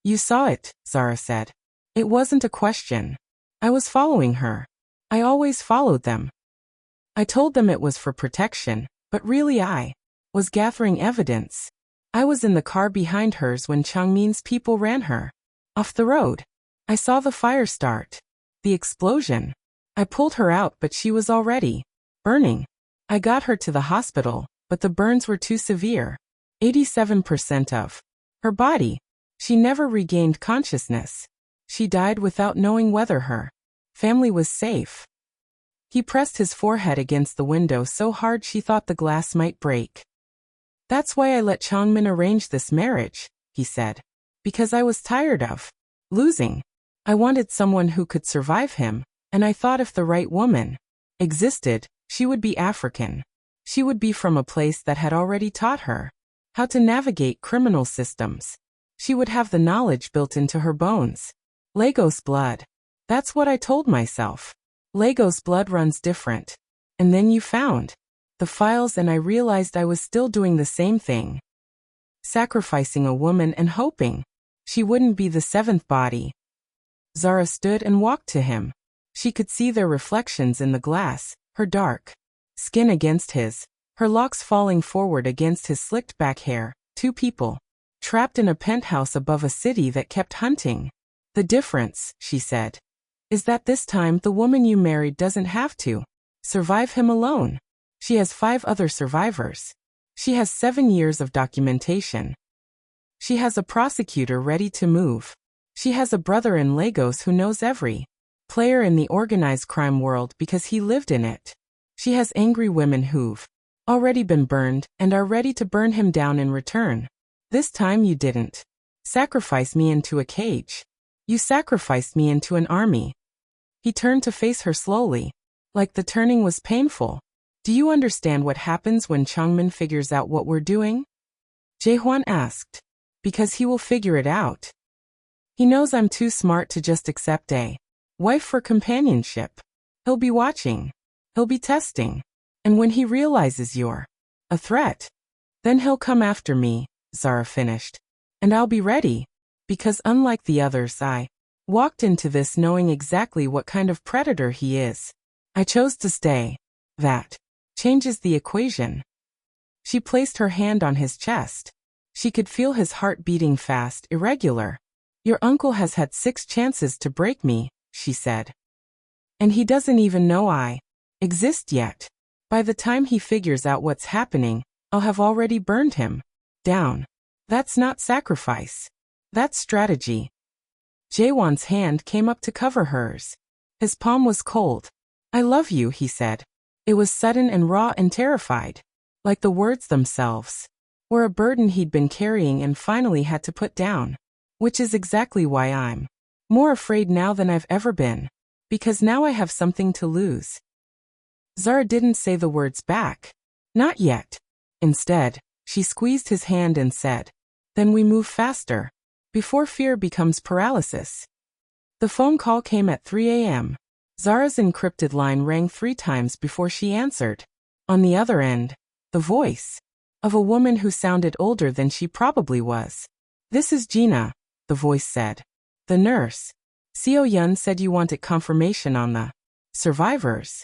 A: You saw it, Zara said. It wasn't a question. I was following her. I always followed them. I told them it was for protection, but really I was gathering evidence. I was in the car behind hers when Changmin's people ran her off the road. I saw the fire start, the explosion. I pulled her out, but she was already burning. I got her to the hospital, but the burns were too severe. 87% of her body. She never regained consciousness. She died without knowing whether her family was safe. He pressed his forehead against the window so hard she thought the glass might break. That's why I let Changmin arrange this marriage, he said. Because I was tired of losing. I wanted someone who could survive him, and I thought if the right woman existed, she would be African. She would be from a place that had already taught her how to navigate criminal systems. She would have the knowledge built into her bones. Lagos blood. That's what I told myself. Lagos blood runs different. And then you found the files and I realized I was still doing the same thing. Sacrificing a woman and hoping she wouldn't be the seventh body. Zara stood and walked to him. She could see their reflections in the glass, her dark skin against his, her locks falling forward against his slicked back hair. Two people, trapped in a penthouse above a city that kept hunting. The difference, she said, is that this time the woman you married doesn't have to survive him alone. She has 5 other survivors. She has 7 years of documentation. She has a prosecutor ready to move. She has a brother in Lagos who knows every player in the organized crime world because he lived in it. She has angry women who've already been burned and are ready to burn him down in return. This time you didn't sacrifice me into a cage. You sacrificed me into an army. He turned to face her slowly, like the turning was painful. Do you understand what happens when Changmin figures out what we're doing? Jaehwan asked. Because he will figure it out. He knows I'm too smart to just accept a wife for companionship. He'll be watching. He'll be testing. And when he realizes you're a threat, then he'll come after me, Zara finished. And I'll be ready. Because unlike the others, I walked into this knowing exactly what kind of predator he is. I chose to stay. That changes the equation. She placed her hand on his chest. She could feel his heart beating fast, irregular. Your uncle has had 6 chances to break me, she said. And he doesn't even know I exist yet. By the time he figures out what's happening, I'll have already burned him down. That's not sacrifice. That's strategy. Jaewon's hand came up to cover hers. His palm was cold. I love you, he said. It was sudden and raw and terrified. Like the words themselves were a burden he'd been carrying and finally had to put down. Which is exactly why I'm more afraid now than I've ever been. Because now I have something to lose. Zara didn't say the words back. Not yet. Instead, she squeezed his hand and said, then we move faster. Before fear becomes paralysis. The phone call came at 3 a.m. Zara's encrypted line rang 3 times before she answered. On the other end, the voice of a woman who sounded older than she probably was. This is Gina, the voice said. The nurse. Seo Yun said you wanted confirmation on the survivors.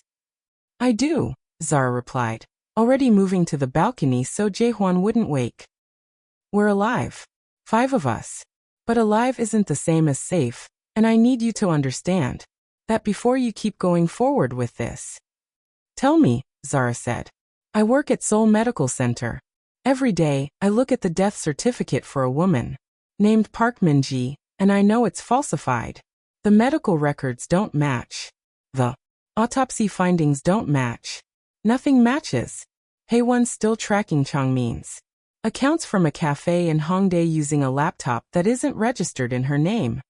A: I do, Zara replied, already moving to the balcony so Jaehwan wouldn't wake. We're alive. 5 of us. But alive isn't the same as safe, and I need you to understand that before you keep going forward with this. Tell me, Zara said. I work at Seoul Medical Center. Every day, I look at the death certificate for a woman named Park Min-ji, and I know it's falsified. The medical records don't match. The autopsy findings don't match. Nothing matches. Haewon's still tracking Changmin's accounts from a cafe in Hongdae using a laptop that isn't registered in her name.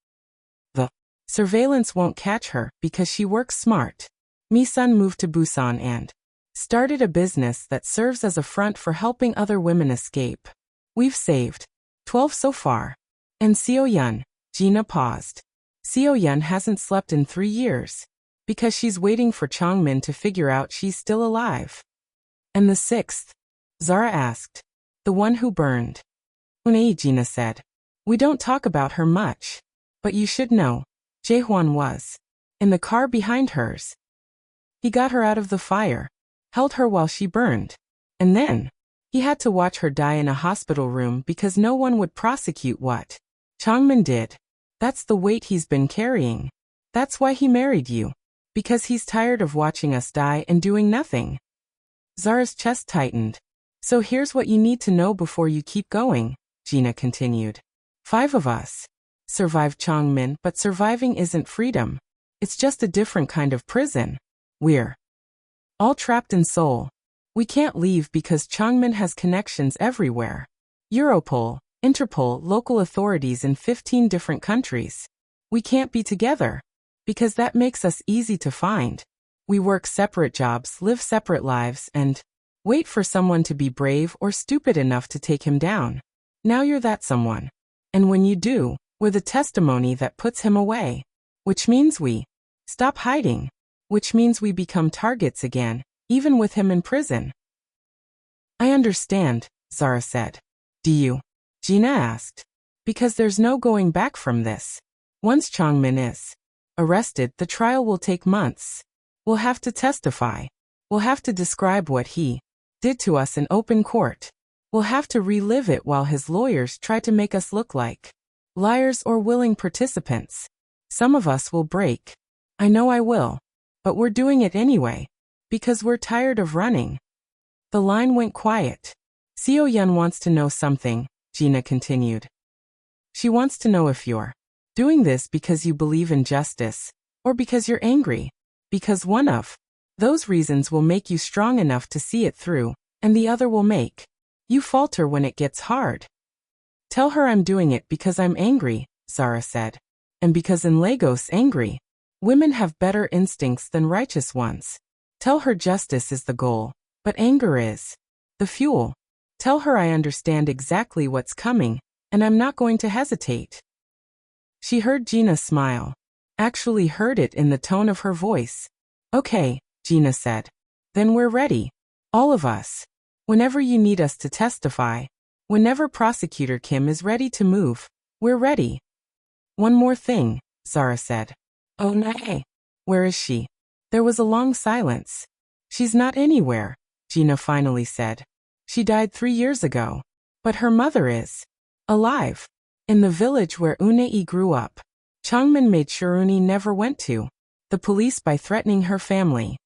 A: The surveillance won't catch her because she works smart. Mi-sun moved to Busan and started a business that serves as a front for helping other women escape. We've saved 12 so far. And Seo-yeon, Gina paused. Seo-yeon hasn't slept in 3 years because she's waiting for Changmin to figure out she's still alive. And the 6th? Zara asked. The one who burned. Gina said. We don't talk about her much. But you should know. Jaehwan was in the car behind hers. He got her out of the fire, held her while she burned. And then he had to watch her die in a hospital room because no one would prosecute what Changmin did. That's the weight he's been carrying. That's why he married you. Because he's tired of watching us die and doing nothing. Zara's chest tightened. So here's what you need to know before you keep going, Gina continued. 5 of us survived Changmin, but surviving isn't freedom. It's just a different kind of prison. We're all trapped in Seoul. We can't leave because Changmin has connections everywhere. Europol, Interpol, local authorities in 15 different countries. We can't be together because that makes us easy to find. We work separate jobs, live separate lives, and wait for someone to be brave or stupid enough to take him down. Now you're that someone. And when you do, we're the testimony that puts him away. Which means we stop hiding. Which means we become targets again, even with him in prison. I understand, Zara said. Do you? Gina asked. Because there's no going back from this. Once Changmin is arrested, the trial will take months. We'll have to testify. We'll have to describe what he did to us in open court. We'll have to relive it while his lawyers try to make us look like liars or willing participants. Some of us will break. I know I will. But we're doing it anyway. Because we're tired of running. The line went quiet. Seo-yeon wants to know something, Gina continued. She wants to know if you're doing this because you believe in justice, or because you're angry. Because one of those reasons will make you strong enough to see it through, and the other will make you falter when it gets hard. Tell her I'm doing it because I'm angry, Zara said. And because in Lagos angry women have better instincts than righteous ones. Tell her justice is the goal, but anger is the fuel. Tell her I understand exactly what's coming, and I'm not going to hesitate. She heard Gina smile. Actually heard it in the tone of her voice. Okay, Gina said. Then we're ready. All of us. Whenever you need us to testify. Whenever Prosecutor Kim is ready to move. We're ready. One more thing, Zara said. Oh no. Where is she? There was a long silence. She's not anywhere, Gina finally said. She died 3 years ago. But her mother is alive. In the village where Unei grew up. Changmin made sure Uni never went to the police by threatening her family.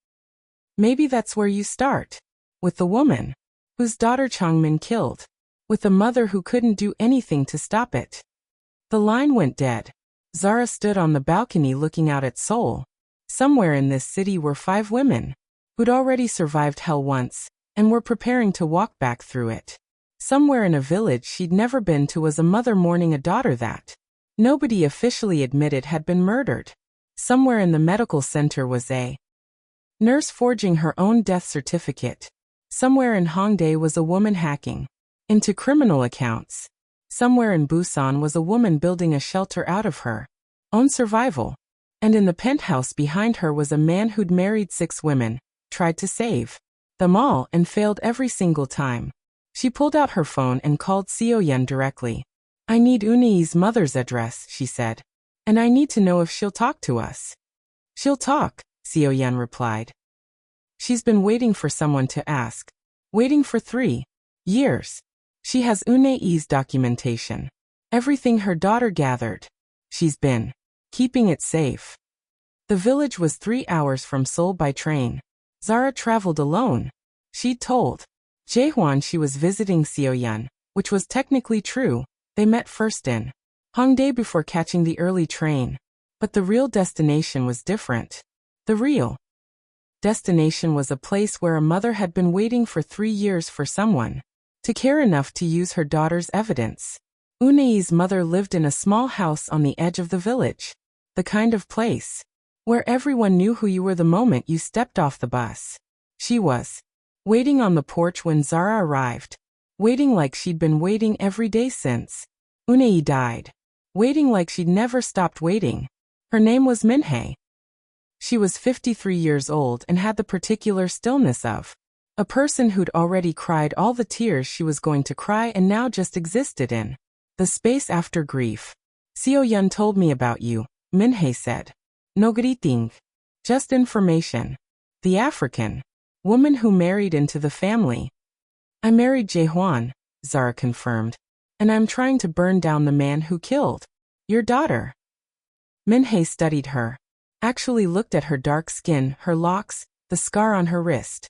A: Maybe that's where you start. With the woman whose daughter Changmin killed. With the mother who couldn't do anything to stop it. The line went dead. Zara stood on the balcony looking out at Seoul. Somewhere in this city were 5 women who'd already survived hell once and were preparing to walk back through it. Somewhere in a village she'd never been to was a mother mourning a daughter that nobody officially admitted had been murdered. Somewhere in the medical center was a nurse forging her own death certificate. Somewhere in Hongdae was a woman hacking into criminal accounts. Somewhere in Busan was a woman building a shelter out of her own survival. And in the penthouse behind her was a man who'd married 6 women, tried to save them all and failed every single time. She pulled out her phone and called Seo-yeon directly. I need Unei's mother's address, she said. And I need to know if she'll talk to us. She'll talk, Seo-yeon replied. She's been waiting for someone to ask. Waiting for 3 years. She has Unei's documentation. Everything her daughter gathered. She's been keeping it safe. The village was 3 hours from Seoul by train. Zara traveled alone. She'd told Jaehwan she was visiting Seoyun, which was technically true. They met first in Hongdae before catching the early train. But the real destination was different. The real destination was a place where a mother had been waiting for 3 years for someone to care enough to use her daughter's evidence. Unai's mother lived in a small house on the edge of the village. The kind of place where everyone knew who you were the moment you stepped off the bus. She was waiting on the porch when Zara arrived. Waiting like she'd been waiting every day since Unai died. Waiting like she'd never stopped waiting. Her name was Minhei. She was 53 years old and had the particular stillness of a person who'd already cried all the tears she was going to cry and now just existed in the space after grief. Seoyun told me about you, Minhei said. No greeting. Just information. The African woman who married into the family. I married Jaehwan, Zara confirmed. And I'm trying to burn down the man who killed your daughter. Minhei studied her. Actually looked at her dark skin, her locks, the scar on her wrist.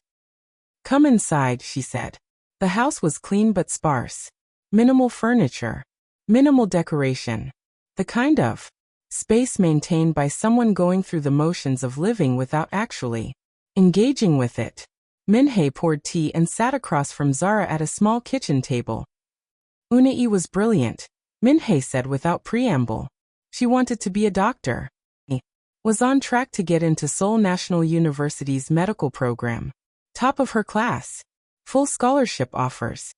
A: Come inside, she said. The house was clean but sparse. Minimal furniture. Minimal decoration. The kind of space maintained by someone going through the motions of living without actually engaging with it. Minhei poured tea and sat across from Zara at a small kitchen table. Unai was brilliant, Minhei said without preamble. She wanted to be a doctor. Was on track to get into Seoul National University's medical program. Top of her class. Full scholarship offers.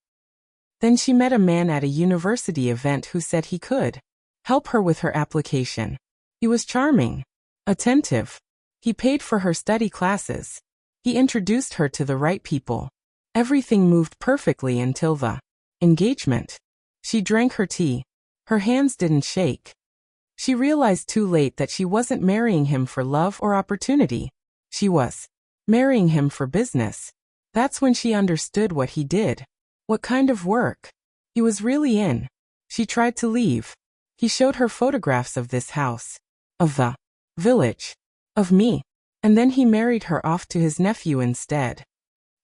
A: Then she met a man at a university event who said he could help her with her application. He was charming. Attentive. He paid for her study classes. He introduced her to the right people. Everything moved perfectly until the engagement. She drank her tea. Her hands didn't shake. She realized too late that she wasn't marrying him for love or opportunity. She was marrying him for business. That's when she understood what he did. What kind of work he was really in. She tried to leave. He showed her photographs of this house, of the village, of me. And then he married her off to his nephew instead.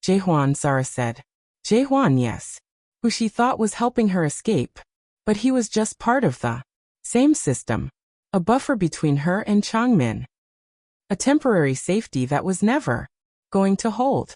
A: Jaehwan, Zara said. Jaehwan, yes. Who she thought was helping her escape. But he was just part of the same system. A buffer between her and Changmin. A temporary safety that was never going to hold.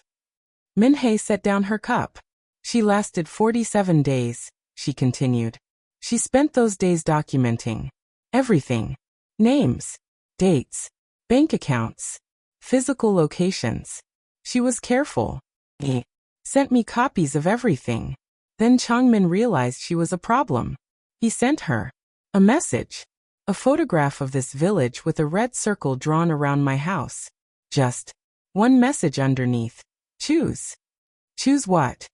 A: Minhei set down her cup. She lasted 47 days, she continued. She spent those days documenting everything. Names, dates, bank accounts, physical locations. She was careful. He sent me copies of everything. Then Changmin realized she was a problem. He sent her a message. A photograph of this village with a red circle drawn around my house. Just one message underneath. Choose. Choose what?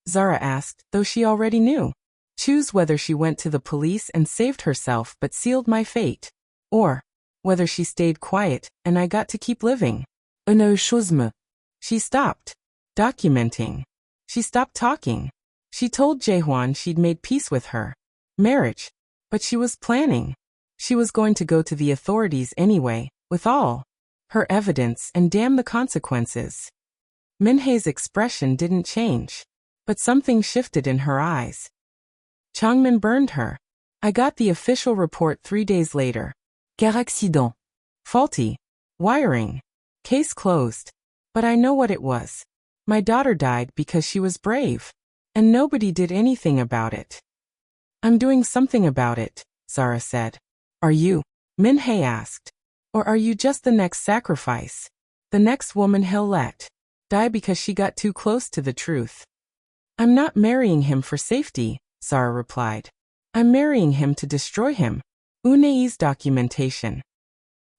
A: Zara asked, though she already knew. Choose whether she went to the police and saved herself but sealed my fate. Or whether she stayed quiet and I got to keep living. Une autre chose me. She stopped documenting. She stopped talking. She told Jaehwan she'd made peace with her marriage. But she was planning. She was going to go to the authorities anyway, with all her evidence and damn the consequences. Minhei's expression didn't change. But something shifted in her eyes. Changmin burned her. I got the official report 3 days later. Car accident. Faulty. Wiring. Case closed. But I know what it was. My daughter died because she was brave. And nobody did anything about it. I'm doing something about it, Zara said. Are you? Minhei asked. Or are you just the next sacrifice? The next woman he'll let die because she got too close to the truth. I'm not marrying him for safety, Zara replied. I'm marrying him to destroy him. Unai's documentation.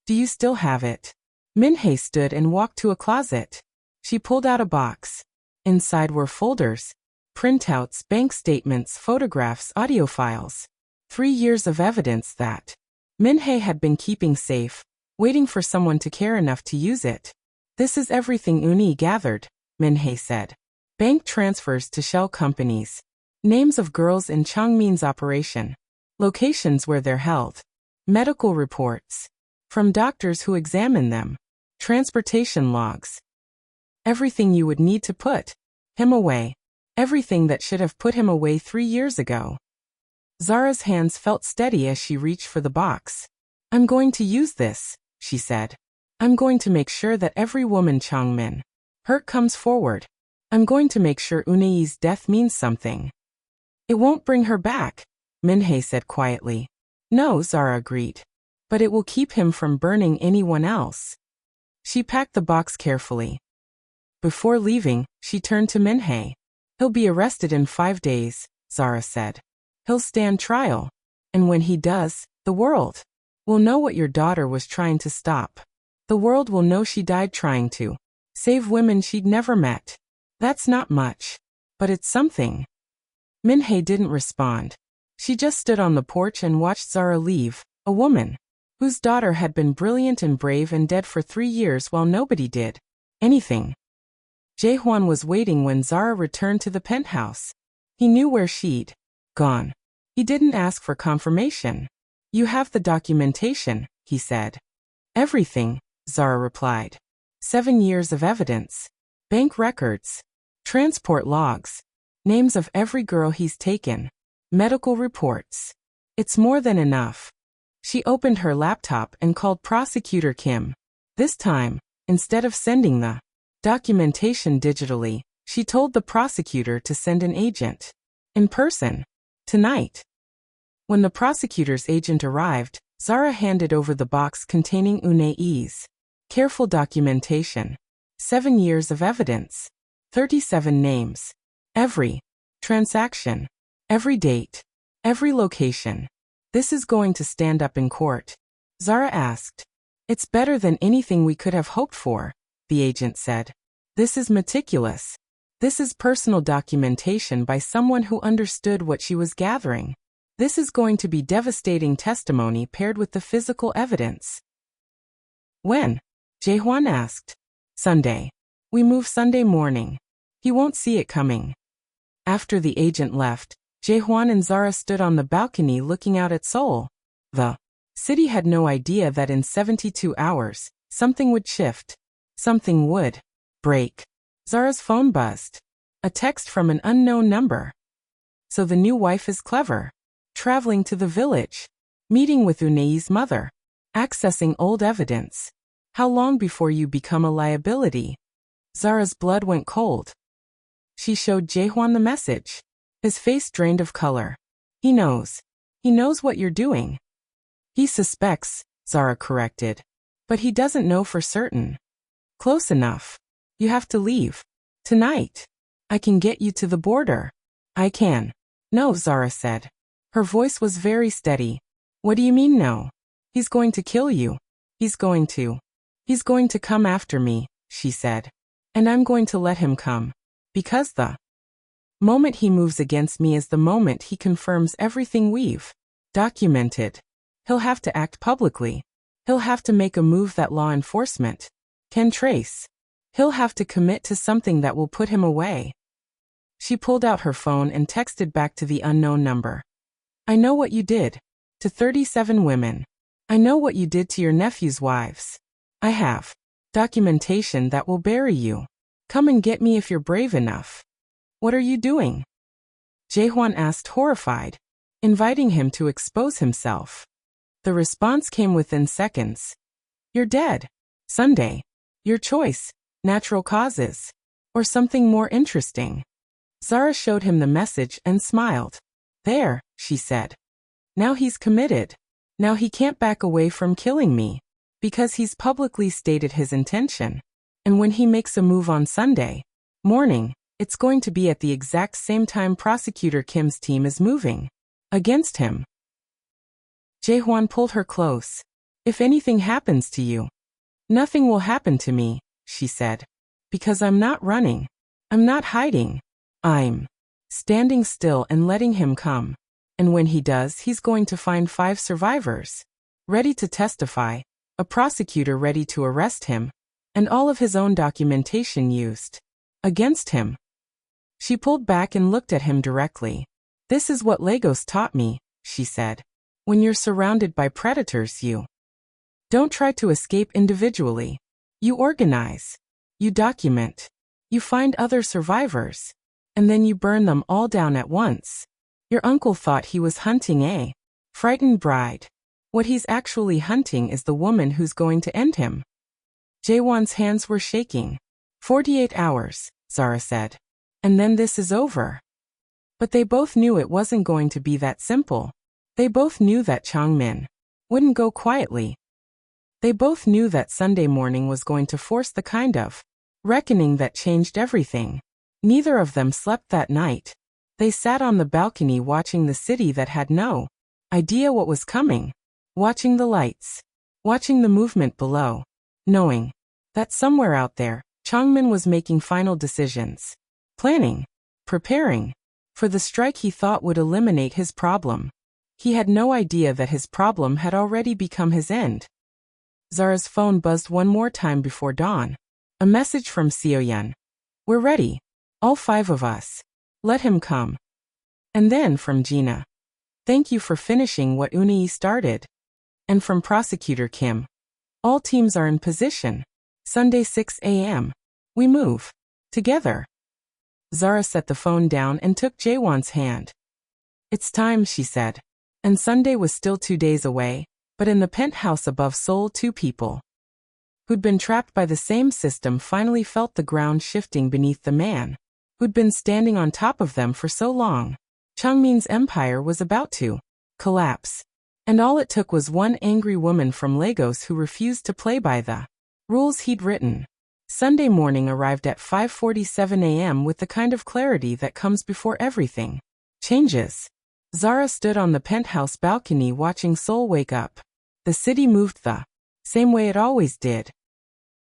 A: Do you still have it? Minhei stood and walked to a closet. She pulled out a box. Inside were folders, printouts, bank statements, photographs, audio files. 3 years of evidence that Minhei had been keeping safe, waiting for someone to care enough to use it. This is everything Unai gathered, Minhei said. Bank transfers to shell companies. Names of girls in Changmin's operation. Locations where they're held. Medical reports. From doctors who examine them. Transportation logs. Everything you would need to put Him away. Everything that should have put him away 3 years ago. Zara's hands felt steady as she reached for the box. I'm going to use this, she said. I'm going to make sure that every woman Changmin hurt comes forward. I'm going to make sure Unei's death means something. It won't bring her back, Minhei said quietly. No, Zara agreed. But it will keep him from burning anyone else. She packed the box carefully. Before leaving, she turned to Minhei. He'll be arrested in 5 days, Zara said. He'll stand trial. And when he does, the world will know what your daughter was trying to stop. The world will know she died trying to save women she'd never met. That's not much. But it's something. Minhei didn't respond. She just stood on the porch and watched Zara leave, a woman whose daughter had been brilliant and brave and dead for 3 years while nobody did anything. Jaehwan was waiting when Zara returned to the penthouse. He knew where she'd gone. He didn't ask for confirmation. You have the documentation, he said. Everything, Zara replied. 7 years of evidence. Bank records. Transport logs. Names of every girl he's taken. Medical reports. It's more than enough. She opened her laptop and called Prosecutor Kim. This time, instead of sending the documentation digitally, she told the prosecutor to send an agent. In person. Tonight. When the prosecutor's agent arrived, Zara handed over the box containing Unei's careful documentation. 7 years of evidence. 37 names. Every transaction. Every date. Every location. This is going to stand up in court. Zara asked. It's better than anything we could have hoped for, the agent said. This is meticulous. This is personal documentation by someone who understood what she was gathering. This is going to be devastating testimony paired with the physical evidence. When? Jaehwan asked. Sunday. We move Sunday morning. He won't see it coming. After the agent left, Jaehwan and Zara stood on the balcony looking out at Seoul. The city had no idea that in 72 hours, something would shift. Something would break. Zara's phone buzzed. A text from an unknown number. So the new wife is clever. Traveling to the village. Meeting with Unei's mother. Accessing old evidence. How long before you become a liability? Zara's blood went cold. She showed Jaehwan the message. His face drained of color. He knows. He knows what you're doing. He suspects, Zara corrected. But he doesn't know for certain. Close enough. You have to leave. Tonight. I can get you to the border. I can. No, Zara said. Her voice was very steady. What do you mean no? He's going to kill you. He's going to come after me, she said. And I'm going to let him come. Because the moment he moves against me is the moment he confirms everything we've documented. He'll have to act publicly. He'll have to make a move that law enforcement can trace. He'll have to commit to something that will put him away. She pulled out her phone and texted back to the unknown number. I know what you did. To 37 women. I know what you did to your nephew's wives. I have documentation that will bury you. Come and get me if you're brave enough. What are you doing? Jaehwan asked, horrified, inviting him to expose himself. The response came within seconds. You're dead. Sunday. Your choice. Natural causes. Or something more interesting. Zara showed him the message and smiled. There, she said. Now he's committed. Now he can't back away from killing me. Because he's publicly stated his intention. And when he makes a move on Sunday morning, it's going to be at the exact same time Prosecutor Kim's team is moving against him. Jaehwan pulled her close. If anything happens to you, nothing will happen to me, she said. Because I'm not running. I'm not hiding. I'm standing still and letting him come. And when he does, he's going to find 5 survivors, ready to testify, a prosecutor ready to arrest him, and all of his own documentation used against him. She pulled back and looked at him directly. This is what Lagos taught me, she said. When you're surrounded by predators, you don't try to escape individually. You organize. You document. You find other survivors. And then you burn them all down at once. Your uncle thought he was hunting a frightened bride. What he's actually hunting is the woman who's going to end him. Jaewon's hands were shaking. 48 hours, Zara said. And then this is over. But they both knew it wasn't going to be that simple. They both knew that Changmin wouldn't go quietly. They both knew that Sunday morning was going to force the kind of reckoning that changed everything. Neither of them slept that night. They sat on the balcony watching the city that had no idea what was coming, watching the lights, watching the movement below, knowing that somewhere out there, Changmin was making final decisions, planning, preparing for the strike he thought would eliminate his problem. He had no idea that his problem had already become his end. Zara's phone buzzed one more time before dawn. A message from Seoyeon. We're ready. All 5 of us. Let him come. And then from Gina. Thank you for finishing what Unii started. And from Prosecutor Kim. All teams are in position. Sunday 6 a.m. We move. Together. Zara set the phone down and took Jaewon's hand. It's time, she said. And Sunday was still 2 days away, but in the penthouse above Seoul 2 people who'd been trapped by the same system finally felt the ground shifting beneath the man who'd been standing on top of them for so long. Changmin's empire was about to collapse. And all it took was one angry woman from Lagos who refused to play by the rules he'd written. Sunday morning arrived at 5:47 a.m. with the kind of clarity that comes before everything changes. Zara stood on the penthouse balcony watching Seoul wake up. The city moved the same way it always did.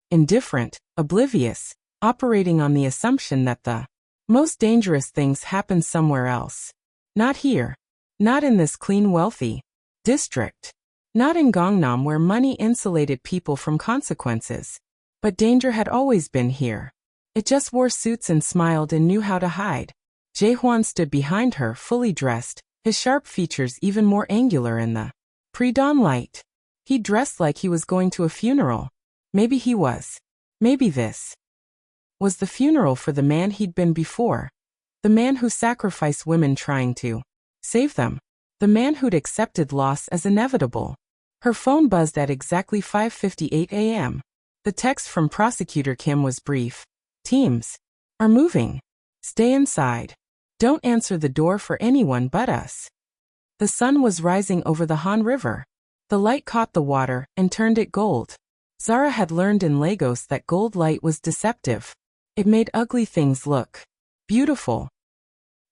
A: Indifferent, oblivious, operating on the assumption that the most dangerous things happen somewhere else. Not here. Not in this clean, wealthy district. Not in Gangnam where money insulated people from consequences. But danger had always been here. It just wore suits and smiled and knew how to hide. Jaehwan stood behind her, fully dressed, his sharp features even more angular in the pre-dawn light. He dressed like he was going to a funeral. Maybe he was. Maybe this was the funeral for the man he'd been before. The man who sacrificed women trying to save them. The man who'd accepted loss as inevitable. Her phone buzzed at exactly 5:58 a.m. The text from Prosecutor Kim was brief. Teams are moving. Stay inside. Don't answer the door for anyone but us. The sun was rising over the Han River. The light caught the water and turned it gold. Zara had learned in Lagos that gold light was deceptive. It made ugly things look beautiful.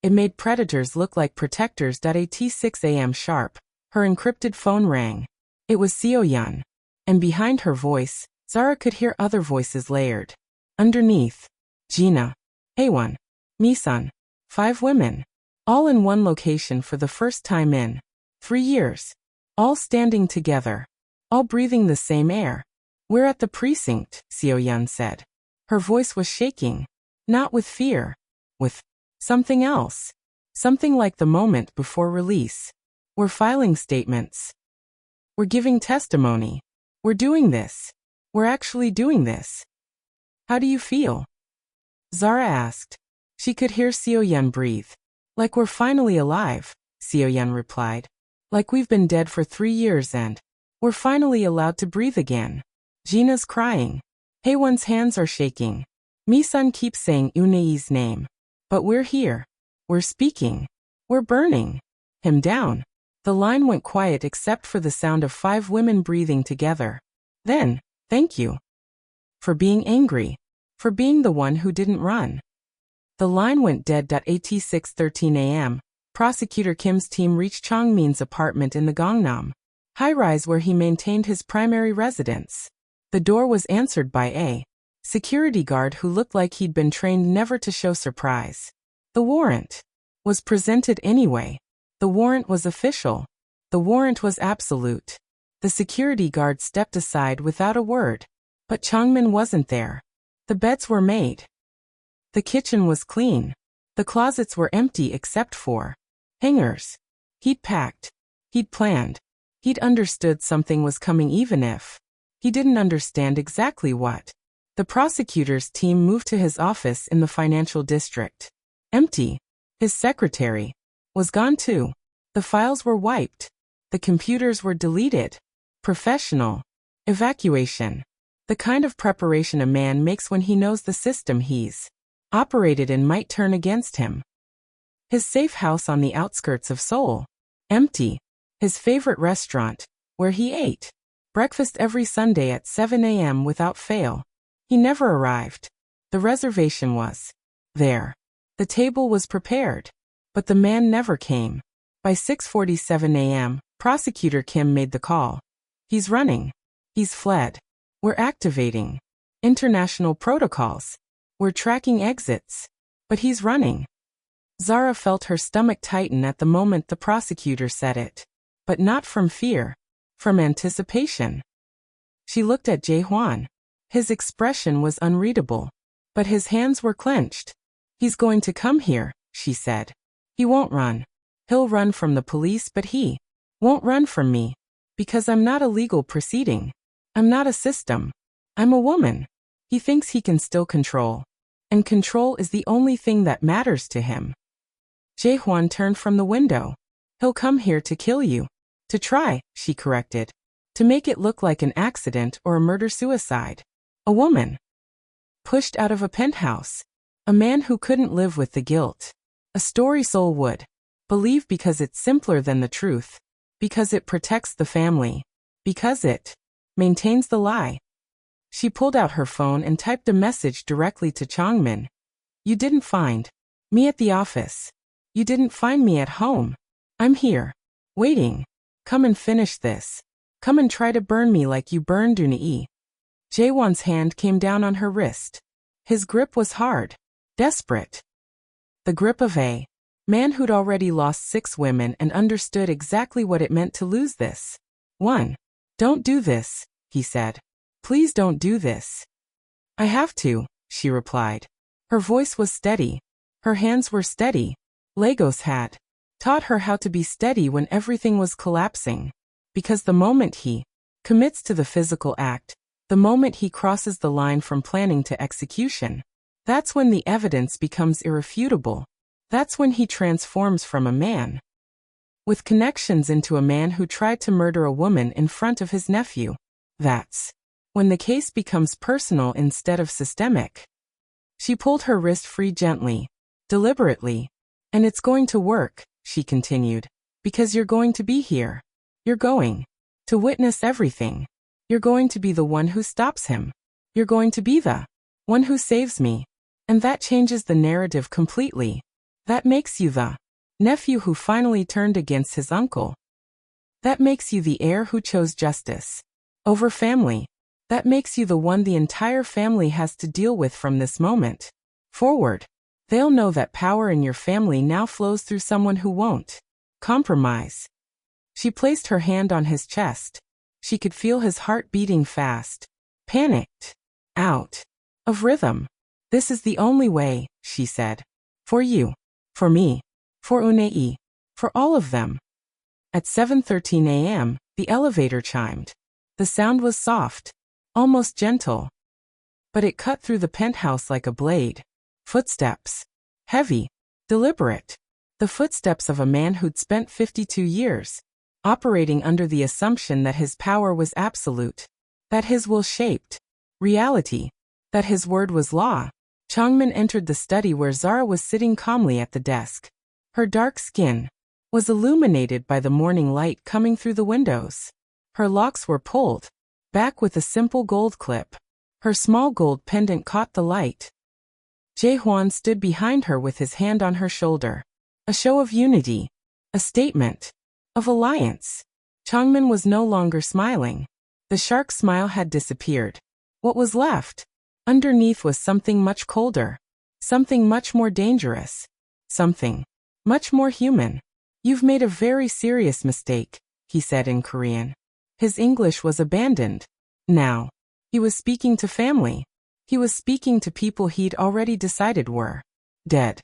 A: It made predators look like protectors. At 6 a.m. sharp, her encrypted phone rang. It was Seoyeon. And behind her voice, Zara could hear other voices layered. Underneath, Gina, Haewon, Misun, 5 women. All in one location for the first time in 3 years. All standing together. All breathing the same air. We're at the precinct, Seoyeon said. Her voice was shaking. Not with fear. With something else. Something like the moment before release. We're filing statements. We're giving testimony. We're doing this. We're actually doing this. How do you feel? Zara asked. She could hear Seoyeon breathe. Like we're finally alive, Seoyeon replied. Like we've been dead for 3 years and we're finally allowed to breathe again. Gina's crying. Haewon's hands are shaking. Misun keeps saying Unei's name. But we're here. We're speaking. We're burning him down. The line went quiet except for the sound of 5 women breathing together. Then, thank you. For being angry. For being the one who didn't run. The line went dead. At 6:13 a.m., Prosecutor Kim's team reached Changmin's apartment in the Gangnam high-rise where he maintained his primary residence. The door was answered by a security guard who looked like he'd been trained never to show surprise. The warrant was presented anyway. The warrant was official. The warrant was absolute. The security guard stepped aside without a word. But Changmin wasn't there. The beds were made. The kitchen was clean. The closets were empty except for hangers. He'd packed. He'd planned. He'd understood something was coming even if he didn't understand exactly what. The prosecutor's team moved to his office in the financial district. Empty. His secretary was gone too. The files were wiped. The computers were deleted. Professional. Evacuation. The kind of preparation a man makes when he knows the system he's operated in might turn against him. His safe house on the outskirts of Seoul. Empty. His favorite restaurant, where he ate breakfast every Sunday at 7 a.m. without fail. He never arrived. The reservation was there. The table was prepared. But the man never came. By 6:47 a.m., Prosecutor Kim made the call. He's running. He's fled. We're activating international protocols. We're tracking exits. But he's running. Zara felt her stomach tighten at the moment the prosecutor said it. But not from fear. From anticipation. She looked at Jae-hwan. His expression was unreadable. But his hands were clenched. He's going to come here, she said. He won't run. He'll run from the police, but he won't run from me. Because I'm not a legal proceeding. I'm not a system. I'm a woman. He thinks he can still control. And control is the only thing that matters to him. Jae-hwan turned from the window. He'll come here to kill you. To try, she corrected. To make it look like an accident or a murder-suicide. A woman. Pushed out of a penthouse. A man who couldn't live with the guilt. A story Seoul would believe because it's simpler than the truth. Because it protects the family. Because it maintains the lie. She pulled out her phone and typed a message directly to Changmin. You didn't find me at the office. You didn't find me at home. I'm here. Waiting. Come and finish this. Come and try to burn me like you burned Duni. Jae-hwan's hand came down on her wrist. His grip was hard. Desperate. The grip of a man who'd already lost 6 women and understood exactly what it meant to lose this one. Don't do this, he said. Please don't do this. I have to, she replied. Her voice was steady. Her hands were steady. Lagos had taught her how to be steady when everything was collapsing. Because the moment he commits to the physical act, the moment he crosses the line from planning to execution, that's when the evidence becomes irrefutable. That's when he transforms from a man with connections into a man who tried to murder a woman in front of his nephew. That's when the case becomes personal instead of systemic. She pulled her wrist free gently, deliberately. And it's going to work, she continued, because you're going to be here. You're going to witness everything. You're going to be the one who stops him. You're going to be the one who saves me. And that changes the narrative completely. That makes you the nephew who finally turned against his uncle. That makes you the heir who chose justice over family. That makes you the one the entire family has to deal with from this moment forward. They'll know that power in your family now flows through someone who won't compromise. She placed her hand on his chest. She could feel his heart beating fast. Panicked. Out of rhythm. This is the only way, she said. For you. For me. For Unei. For all of them. At 7:13 a.m., the elevator chimed. The sound was soft. Almost gentle. But it cut through the penthouse like a blade. Footsteps. Heavy. Deliberate. The footsteps of a man who'd spent 52 years operating under the assumption that his power was absolute. That his will shaped reality. That his word was law. Changmin entered the study where Zara was sitting calmly at the desk. Her dark skin was illuminated by the morning light coming through the windows. Her locks were pulled back with a simple gold clip. Her small gold pendant caught the light. Jae-hwan stood behind her with his hand on her shoulder. A show of unity. A statement of alliance. Changmin was no longer smiling. The shark smile had disappeared. What was left underneath was something much colder. Something much more dangerous. Something much more human. You've made a very serious mistake, he said in Korean. His English was abandoned. Now, he was speaking to family. He was speaking to people he'd already decided were dead.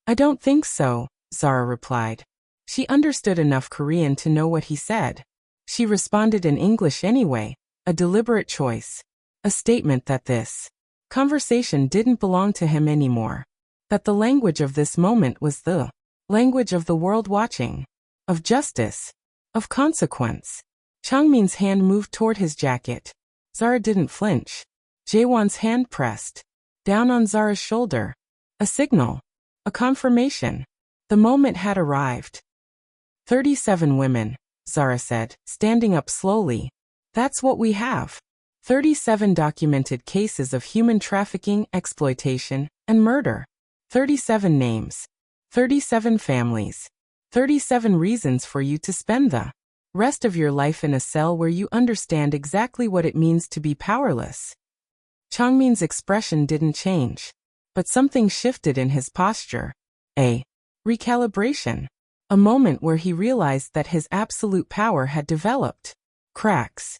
A: I don't think so, Zara replied. She understood enough Korean to know what he said. She responded in English anyway, a deliberate choice. A statement that this Conversation didn't belong to him anymore. That the language of this moment was the language of the world watching, of justice, of consequence. Changmin's hand moved toward his jacket. Zara didn't flinch. Jaewon's hand pressed down on Zara's shoulder. A signal. A confirmation. The moment had arrived. 37 women, Zara said, standing up slowly. That's what we have. 37 documented cases of human trafficking, exploitation, and murder. 37 names. 37 families. 37 reasons for you to spend the rest of your life in a cell where you understand exactly what it means to be powerless. Changmin's expression didn't change, but something shifted in his posture. A recalibration. A moment where he realized that his absolute power had developed cracks.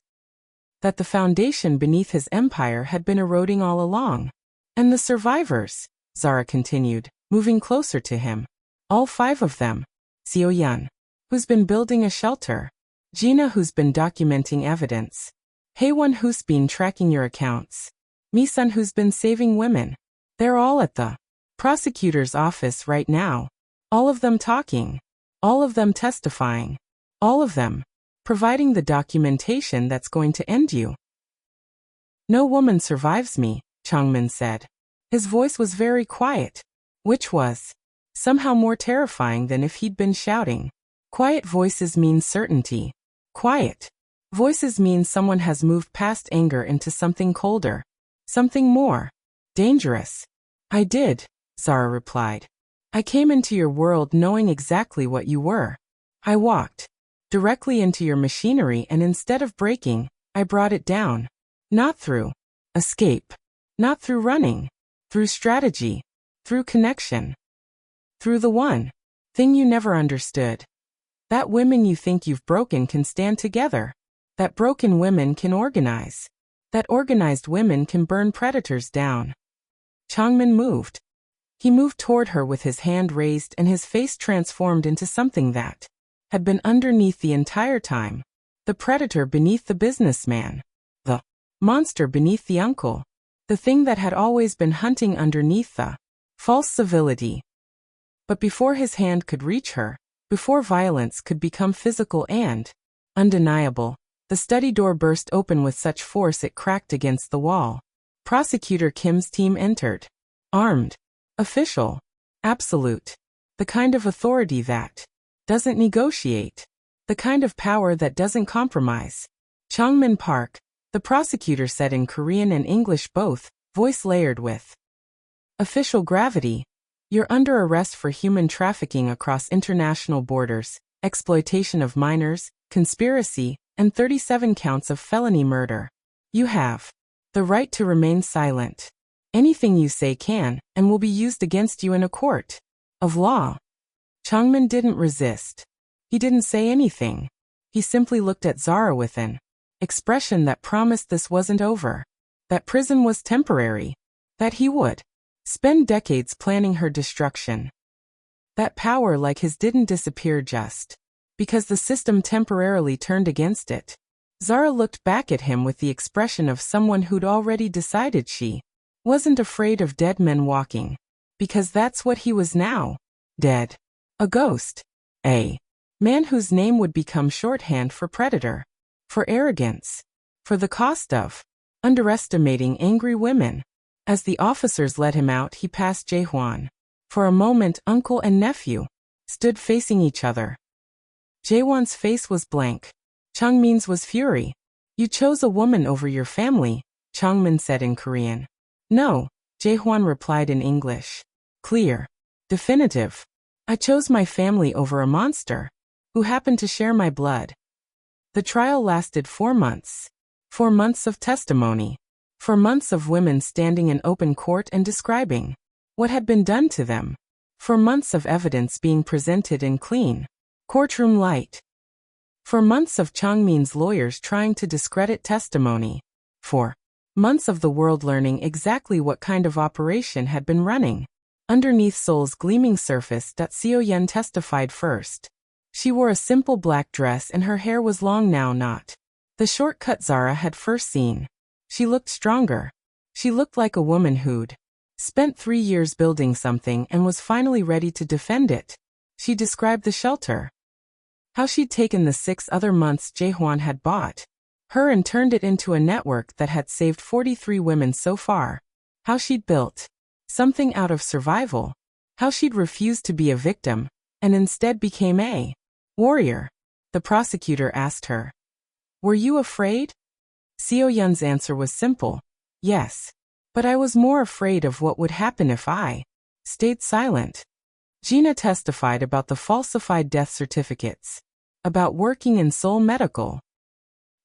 A: That the foundation beneath his empire had been eroding all along. And the survivors, Zara continued, moving closer to him. All 5 of them. Seo-yeon, who's been building a shelter. Gina, who's been documenting evidence. Haewon, who's been tracking your accounts. Mi-sun, who's been saving women. They're all at the prosecutor's office right now. All of them talking. All of them testifying. All of them providing the documentation that's going to end you. No woman survives me, Changmin said. His voice was very quiet, which was somehow more terrifying than if he'd been shouting. Quiet voices mean certainty. Quiet voices mean someone has moved past anger into something colder, something more dangerous. I did, Zara replied. I came into your world knowing exactly what you were. I walked directly into your machinery, and instead of breaking, I brought it down. Not through escape. Not through running. Through strategy. Through connection. Through the one thing you never understood. That women you think you've broken can stand together. That broken women can organize. That organized women can burn predators down. Changmin moved. He moved toward her with his hand raised, and his face transformed into something that had been underneath the entire time. The predator beneath the businessman. The monster beneath the uncle. The thing that had always been hunting underneath the false civility. But before his hand could reach her, before violence could become physical and undeniable, the study door burst open with such force it cracked against the wall. Prosecutor Kim's team entered. Armed. Official. Absolute. The kind of authority that doesn't negotiate. The kind of power that doesn't compromise. Changmin Park, the prosecutor said in Korean and English both, voice layered with official gravity. You're under arrest for human trafficking across international borders, exploitation of minors, conspiracy, and 37 counts of felony murder. You have the right to remain silent. Anything you say can and will be used against you in a court of law. Changmin didn't resist. He didn't say anything. He simply looked at Zara with an expression that promised this wasn't over. That prison was temporary. That he would spend decades planning her destruction. That power like his didn't disappear just because the system temporarily turned against it. Zara looked back at him with the expression of someone who'd already decided she wasn't afraid of dead men walking. Because that's what he was now. Dead. A ghost. A man whose name would become shorthand for predator. For arrogance. For the cost of underestimating angry women. As the officers led him out, he passed Jaehwan. For a moment, uncle and nephew stood facing each other. Jaehwan's face was blank. Changmin's was fury. You chose a woman over your family, Changmin said in Korean. No, Jaehwan replied in English. Clear. Definitive. I chose my family over a monster who happened to share my blood. The trial lasted 4 months. 4 months of testimony. 4 months of women standing in open court and describing what had been done to them. 4 months of evidence being presented in clean courtroom light. 4 months of Changmin's lawyers trying to discredit testimony. 4 months of the world learning exactly what kind of operation had been running. Underneath Seoul's gleaming surface, Seo-yeon testified first. She wore a simple black dress and her hair was long now, not the short cut Zara had first seen. She looked stronger. She looked like a woman who'd spent 3 years building something and was finally ready to defend it. She described the shelter. How she'd taken the 6 other months Jaehwan had bought her and turned it into a network that had saved 43 women so far. How she'd built something out of survival. How she'd refused to be a victim and instead became a warrior. The prosecutor asked her, "Were you afraid?" Seo Yun's answer was simple, "Yes. But I was more afraid of what would happen if I stayed silent." Gina testified about the falsified death certificates, about working in Seoul Medical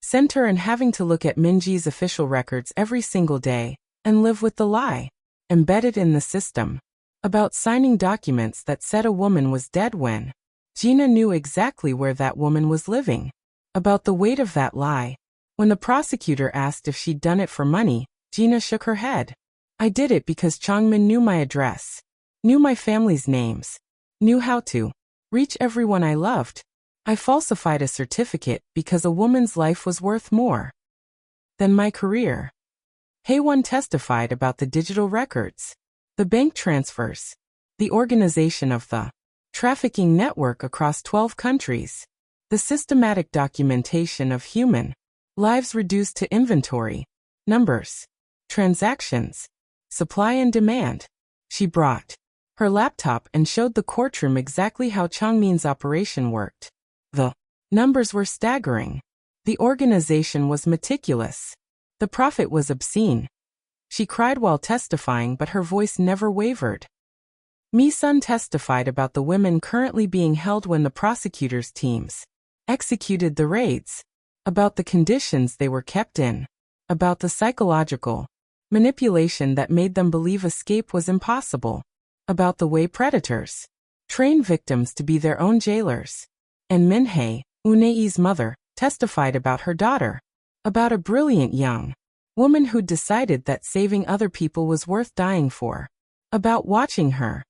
A: Center and having to look at Minji's official records every single day and live with the lie embedded in the system, about signing documents that said a woman was dead when Gina knew exactly where that woman was living, about the weight of that lie. When the prosecutor asked if she'd done it for money, Gina shook her head. "I did it because Changmin knew my address, knew my family's names, knew how to reach everyone I loved. I falsified a certificate because a woman's life was worth more than my career." Haewon testified about the digital records, the bank transfers, the organization of the trafficking network across 12 countries, the systematic documentation of human lives reduced to inventory, numbers, transactions, supply and demand. She brought her laptop and showed the courtroom exactly how Changmin's operation worked. The numbers were staggering. The organization was meticulous. The profit was obscene. She cried while testifying, but her voice never wavered. Mi-sun testified about the women currently being held when the prosecutors' teams executed the raids, about the conditions they were kept in, about the psychological manipulation that made them believe escape was impossible, about the way predators train victims to be their own jailers. And Minhae, Unei's mother, testified about her daughter, about a brilliant young woman who'd decided that saving other people was worth dying for, about watching her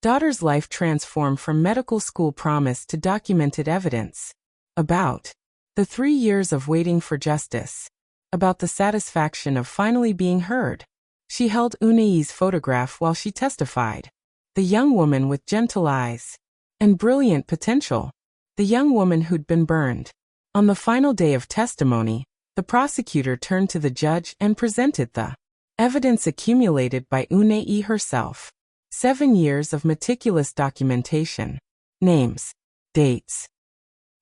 A: daughter's life transform from medical school promise to documented evidence, about the 3 years of waiting for justice, about the satisfaction of finally being heard. She held Unei's photograph while she testified. The young woman with gentle eyes and brilliant potential. The young woman who'd been burned. On the final day of testimony, the prosecutor turned to the judge and presented the evidence accumulated by Unei herself. 7 years of meticulous documentation. Names, dates,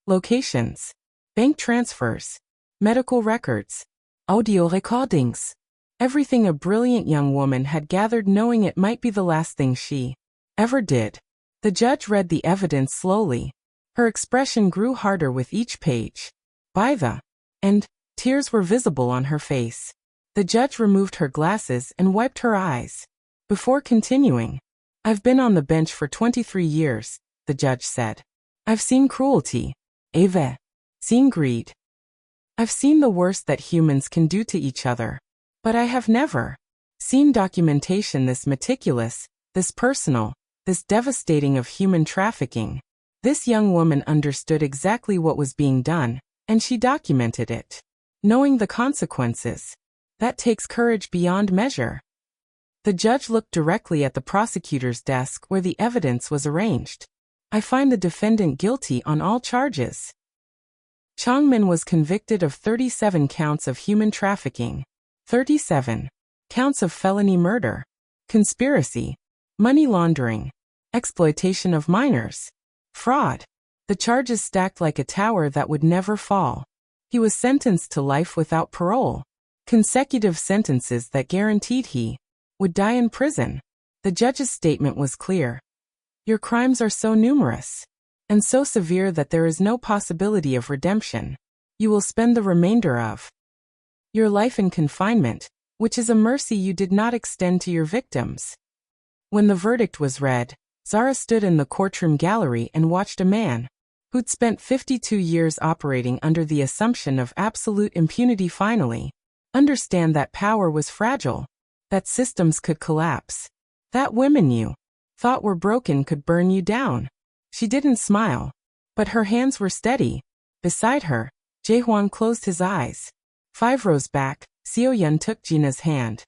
A: locations, bank transfers, medical records, audio recordings. Everything a brilliant young woman had gathered, knowing it might be the last thing she ever did. The judge read the evidence slowly. Her expression grew harder with each page. By the end, tears were visible on her face. The judge removed her glasses and wiped her eyes. Before continuing, "I've been on the bench for 23 years, the judge said. "I've seen cruelty. I've seen greed. I've seen the worst that humans can do to each other. But I have never seen documentation this meticulous, this personal, this devastating of human trafficking." This young woman understood exactly what was being done, and she documented it. Knowing the consequences. That takes courage beyond measure. The judge looked directly at the prosecutor's desk where the evidence was arranged. "I find the defendant guilty on all charges." Changmin was convicted of 37 counts of human trafficking, 37 counts of felony murder, conspiracy, money laundering, exploitation of minors, fraud. The charges stacked like a tower that would never fall. He was sentenced to life without parole, consecutive sentences that guaranteed he would die in prison. The judge's statement was clear. "Your crimes are so numerous and so severe that there is no possibility of redemption. You will spend the remainder of your life in confinement, which is a mercy you did not extend to your victims." When the verdict was read, Zara stood in the courtroom gallery and watched a man who'd spent 52 years operating under the assumption of absolute impunity finally understand that power was fragile, that systems could collapse, that women you thought were broken could burn you down. She didn't smile, but her hands were steady. Beside her, Jaehwan closed his eyes. 5 rows back, Seo Yun took Gina's hand.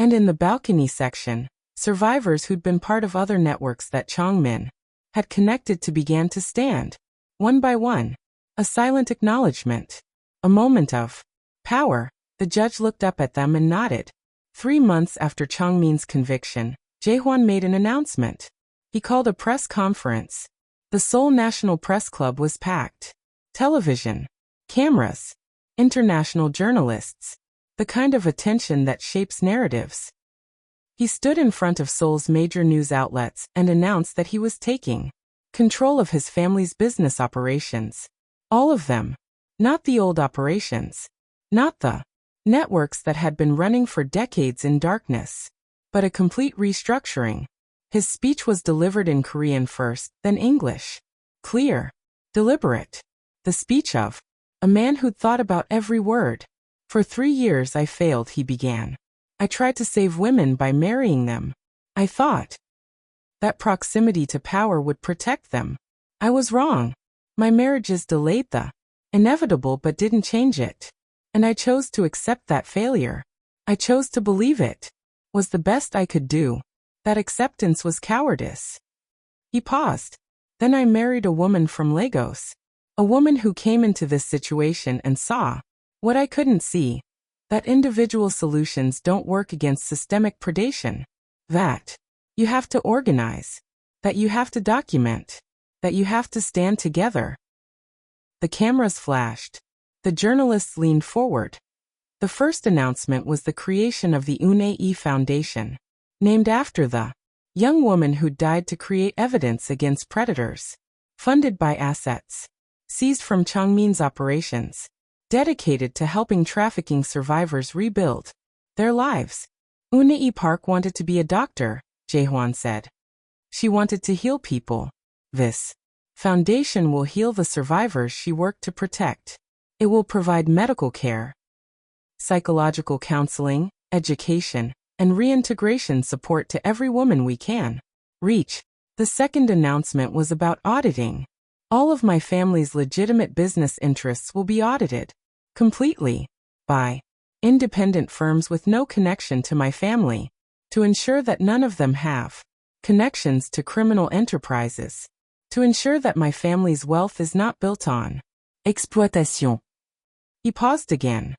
A: And in the balcony section, survivors who'd been part of other networks that Changmin had connected to began to stand, one by one, a silent acknowledgement, a moment of power. The judge looked up at them and nodded. 3 months after Changmin's conviction, Jaehwan made an announcement. He called a press conference. The Seoul National Press Club was packed. Television, cameras, international journalists, the kind of attention that shapes narratives. He stood in front of Seoul's major news outlets and announced that he was taking control of his family's business operations. All of them. Not the old operations. Not the networks that had been running for decades in darkness. But a complete restructuring. His speech was delivered in Korean first, then English. Clear. Deliberate. The speech of a man who'd thought about every word. For 3 years I failed, he began. I tried to save women by marrying them. I thought that proximity to power would protect them. I was wrong. My marriages delayed the inevitable but didn't change it. And I chose to accept that failure. I chose to believe it was the best I could do. That acceptance was cowardice. He paused. Then I married a woman from Lagos. A woman who came into this situation and saw what I couldn't see. That individual solutions don't work against systemic predation. That you have to organize. That you have to document. That you have to stand together. The cameras flashed. The journalists leaned forward. The first announcement was the creation of the Unae Foundation, named after the young woman who died to create evidence against predators, funded by assets seized from Changmin's operations, dedicated to helping trafficking survivors rebuild their lives. Unae Park wanted to be a doctor, Jaehwan said. She wanted to heal people. This foundation will heal the survivors she worked to protect. It will provide medical care, psychological counseling, education, and reintegration support to every woman we can reach. The second announcement was about auditing. All of my family's legitimate business interests will be audited completely by independent firms with no connection to my family, to ensure that none of them have connections to criminal enterprises, to ensure that my family's wealth is not built on exploitation. He paused again.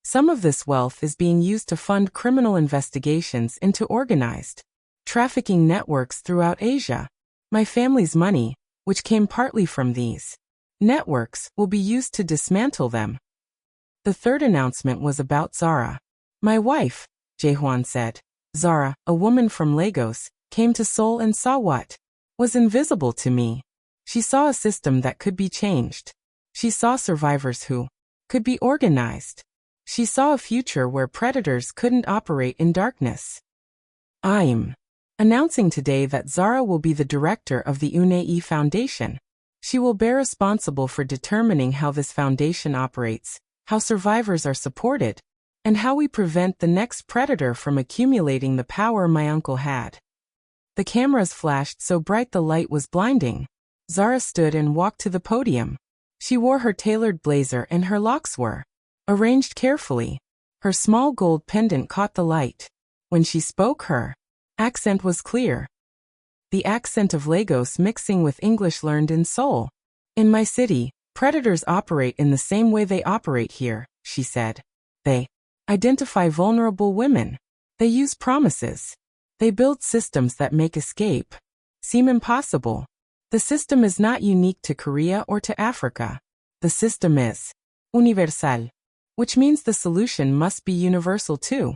A: Some of this wealth is being used to fund criminal investigations into organized trafficking networks throughout Asia. My family's money, which came partly from these networks, will be used to dismantle them. The third announcement was about Zara. My wife, Jaehwan said. Zara, a woman from Lagos, came to Seoul and saw what was invisible to me. She saw a system that could be changed. She saw survivors who could be organized. She saw a future where predators couldn't operate in darkness. I'm announcing today that Zara will be the director of the Unae Foundation. She will be responsible for determining how this foundation operates, how survivors are supported, and how we prevent the next predator from accumulating the power my uncle had. The cameras flashed so bright the light was blinding. Zara stood and walked to the podium. She wore her tailored blazer and her locks were arranged carefully. Her small gold pendant caught the light. When she spoke, her accent was clear. The accent of Lagos mixing with English learned in Seoul. In my city, predators operate in the same way they operate here, she said. They identify vulnerable women. They use promises. They build systems that make escape seem impossible. The system is not unique to Korea or to Africa. The system is universal, which means the solution must be universal too.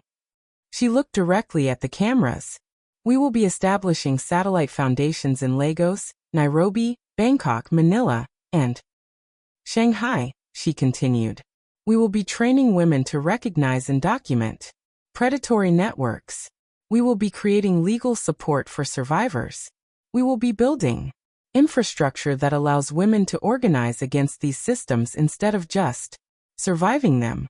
A: She looked directly at the cameras. We will be establishing satellite foundations in Lagos, Nairobi, Bangkok, Manila, and Shanghai, she continued. We will be training women to recognize and document predatory networks. We will be creating legal support for survivors. We will be building infrastructure that allows women to organize against these systems instead of just surviving them.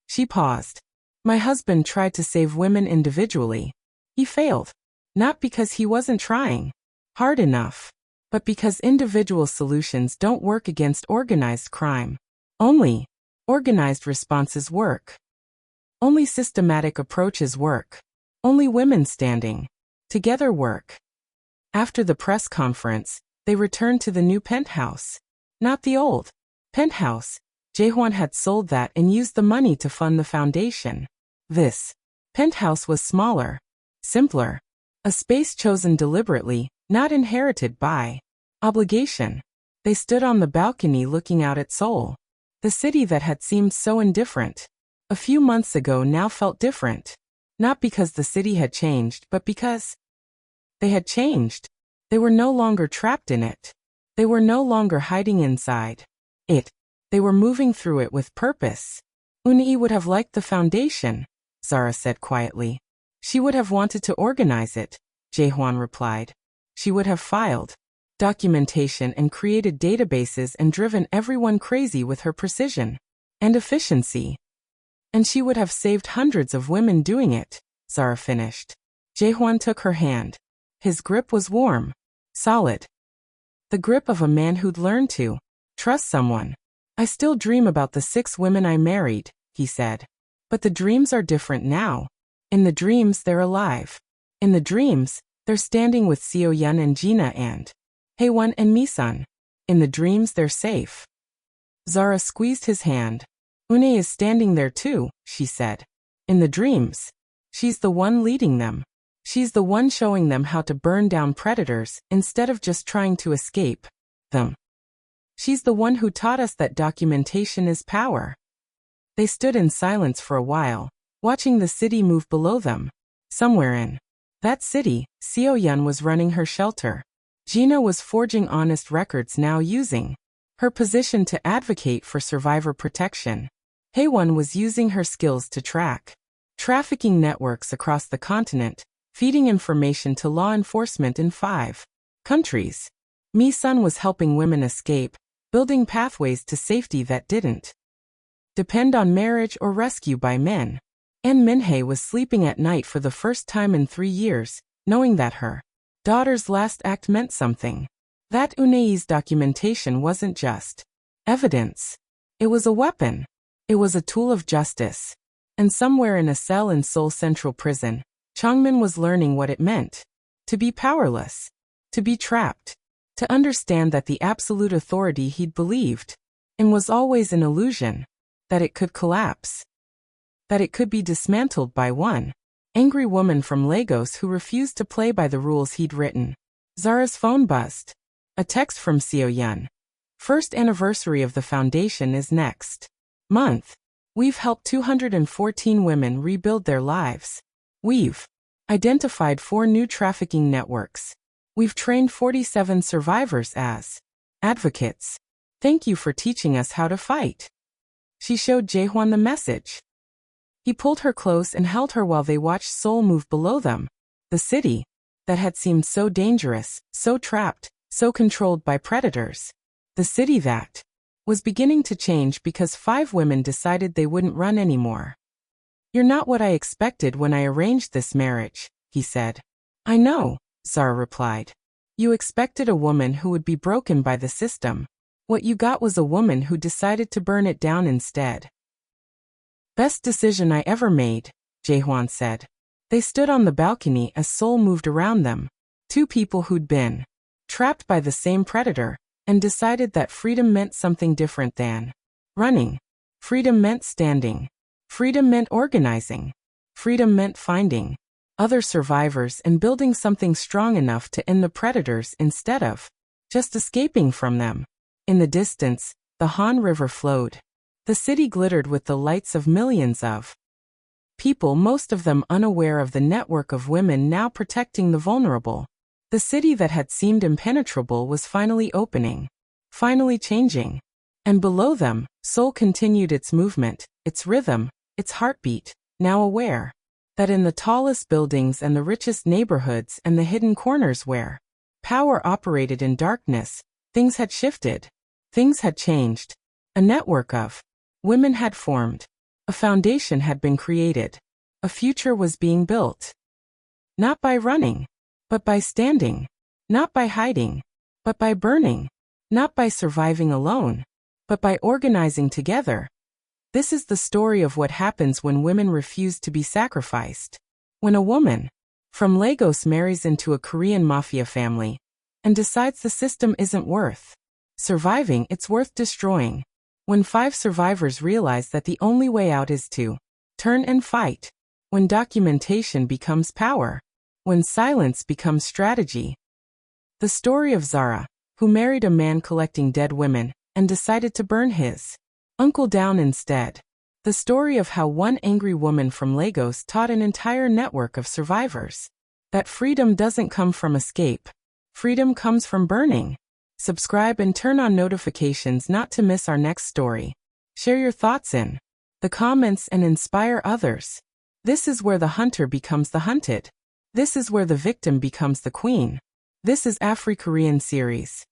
A: She paused. My husband tried to save women individually. He failed. Not because he wasn't trying hard enough, but because individual solutions don't work against organized crime. Only organized responses work. Only systematic approaches work. Only women standing together work. After the press conference, they returned to the new penthouse. Not the old penthouse. Jaehwan had sold that and used the money to fund the foundation. This penthouse was smaller, simpler. A space chosen deliberately, not inherited by obligation. They stood on the balcony looking out at Seoul. The city that had seemed so indifferent a few months ago now felt different. Not because the city had changed, but because they had changed. They were no longer trapped in it. They were no longer hiding inside it. They were moving through it with purpose. Uni would have liked the foundation, Zara said quietly. She would have wanted to organize it, Jaehwan replied. She would have filed documentation and created databases and driven everyone crazy with her precision and efficiency. And she would have saved hundreds of women doing it, Zara finished. Jaehwan took her hand. His grip was warm, solid. The grip of a man who'd learned to trust someone. I still dream about the 6 women I married, he said. But the dreams are different now. In the dreams they're alive. In the dreams, they're standing with Seo-yeon and Gina and Haewon and Misun. In the dreams they're safe. Zara squeezed his hand. Une is standing there too, she said. In the dreams. She's the one leading them. She's the one showing them how to burn down predators instead of just trying to escape them. She's the one who taught us that documentation is power. They stood in silence for a while, watching the city move below them. Somewhere in that city, Seo-yeon was running her shelter. Gina was forging honest records now using her position to advocate for survivor protection. Haewon was using her skills to track trafficking networks across the continent, feeding information to law enforcement in 5 countries. Misun was helping women escape, building pathways to safety that didn't depend on marriage or rescue by men. And Minhae was sleeping at night for the first time in 3 years, knowing that her daughter's last act meant something. That Unei's documentation wasn't just evidence. It was a weapon. It was a tool of justice. And somewhere in a cell in Seoul Central Prison, Changmin was learning what it meant to be powerless, to be trapped, to understand that the absolute authority he'd believed in was always an illusion, that it could collapse, that it could be dismantled by one angry woman from Lagos who refused to play by the rules he'd written. Zara's phone buzzed. A text from Seo-yeon. First anniversary of the foundation is next month. We've helped 214 women rebuild their lives. We've identified 4 new trafficking networks. We've trained 47 survivors as advocates. Thank you for teaching us how to fight. She showed Jaehwan the message. He pulled her close and held her while they watched Seoul move below them. The city that had seemed so dangerous, so trapped, so controlled by predators. The city that was beginning to change because 5 women decided they wouldn't run anymore. You're not what I expected when I arranged this marriage, he said. I know, Zara replied. You expected a woman who would be broken by the system. What you got was a woman who decided to burn it down instead. Best decision I ever made, Jaehwan said. They stood on the balcony as Seoul moved around them. 2 people who'd been trapped by the same predator, and decided that freedom meant something different than running. Freedom meant standing. Freedom meant organizing. Freedom meant finding other survivors and building something strong enough to end the predators instead of just escaping from them. In the distance, the Han River flowed. The city glittered with the lights of millions of people, most of them unaware of the network of women now protecting the vulnerable. The city that had seemed impenetrable was finally opening, finally changing. And below them, Seoul continued its movement, its rhythm, its heartbeat, now aware that in the tallest buildings and the richest neighborhoods and the hidden corners where power operated in darkness, things had shifted, things had changed. A network of women had formed. A foundation had been created. A future was being built. Not by running, but by standing. Not by hiding, but by burning. Not by surviving alone, but by organizing together. This is the story of what happens when women refuse to be sacrificed. When a woman from Lagos marries into a Korean mafia family and decides the system isn't worth surviving, it's worth destroying. When 5 survivors realize that the only way out is to turn and fight. When documentation becomes power. When silence becomes strategy. The story of Zara, who married a man collecting dead women and decided to burn his uncle down instead. The story of how one angry woman from Lagos taught an entire network of survivors that freedom doesn't come from escape. Freedom comes from burning. Subscribe and turn on notifications not to miss our next story. Share your thoughts in the comments and inspire others. This is where the hunter becomes the hunted. This is where the victim becomes the queen. This is Afri-Korean series.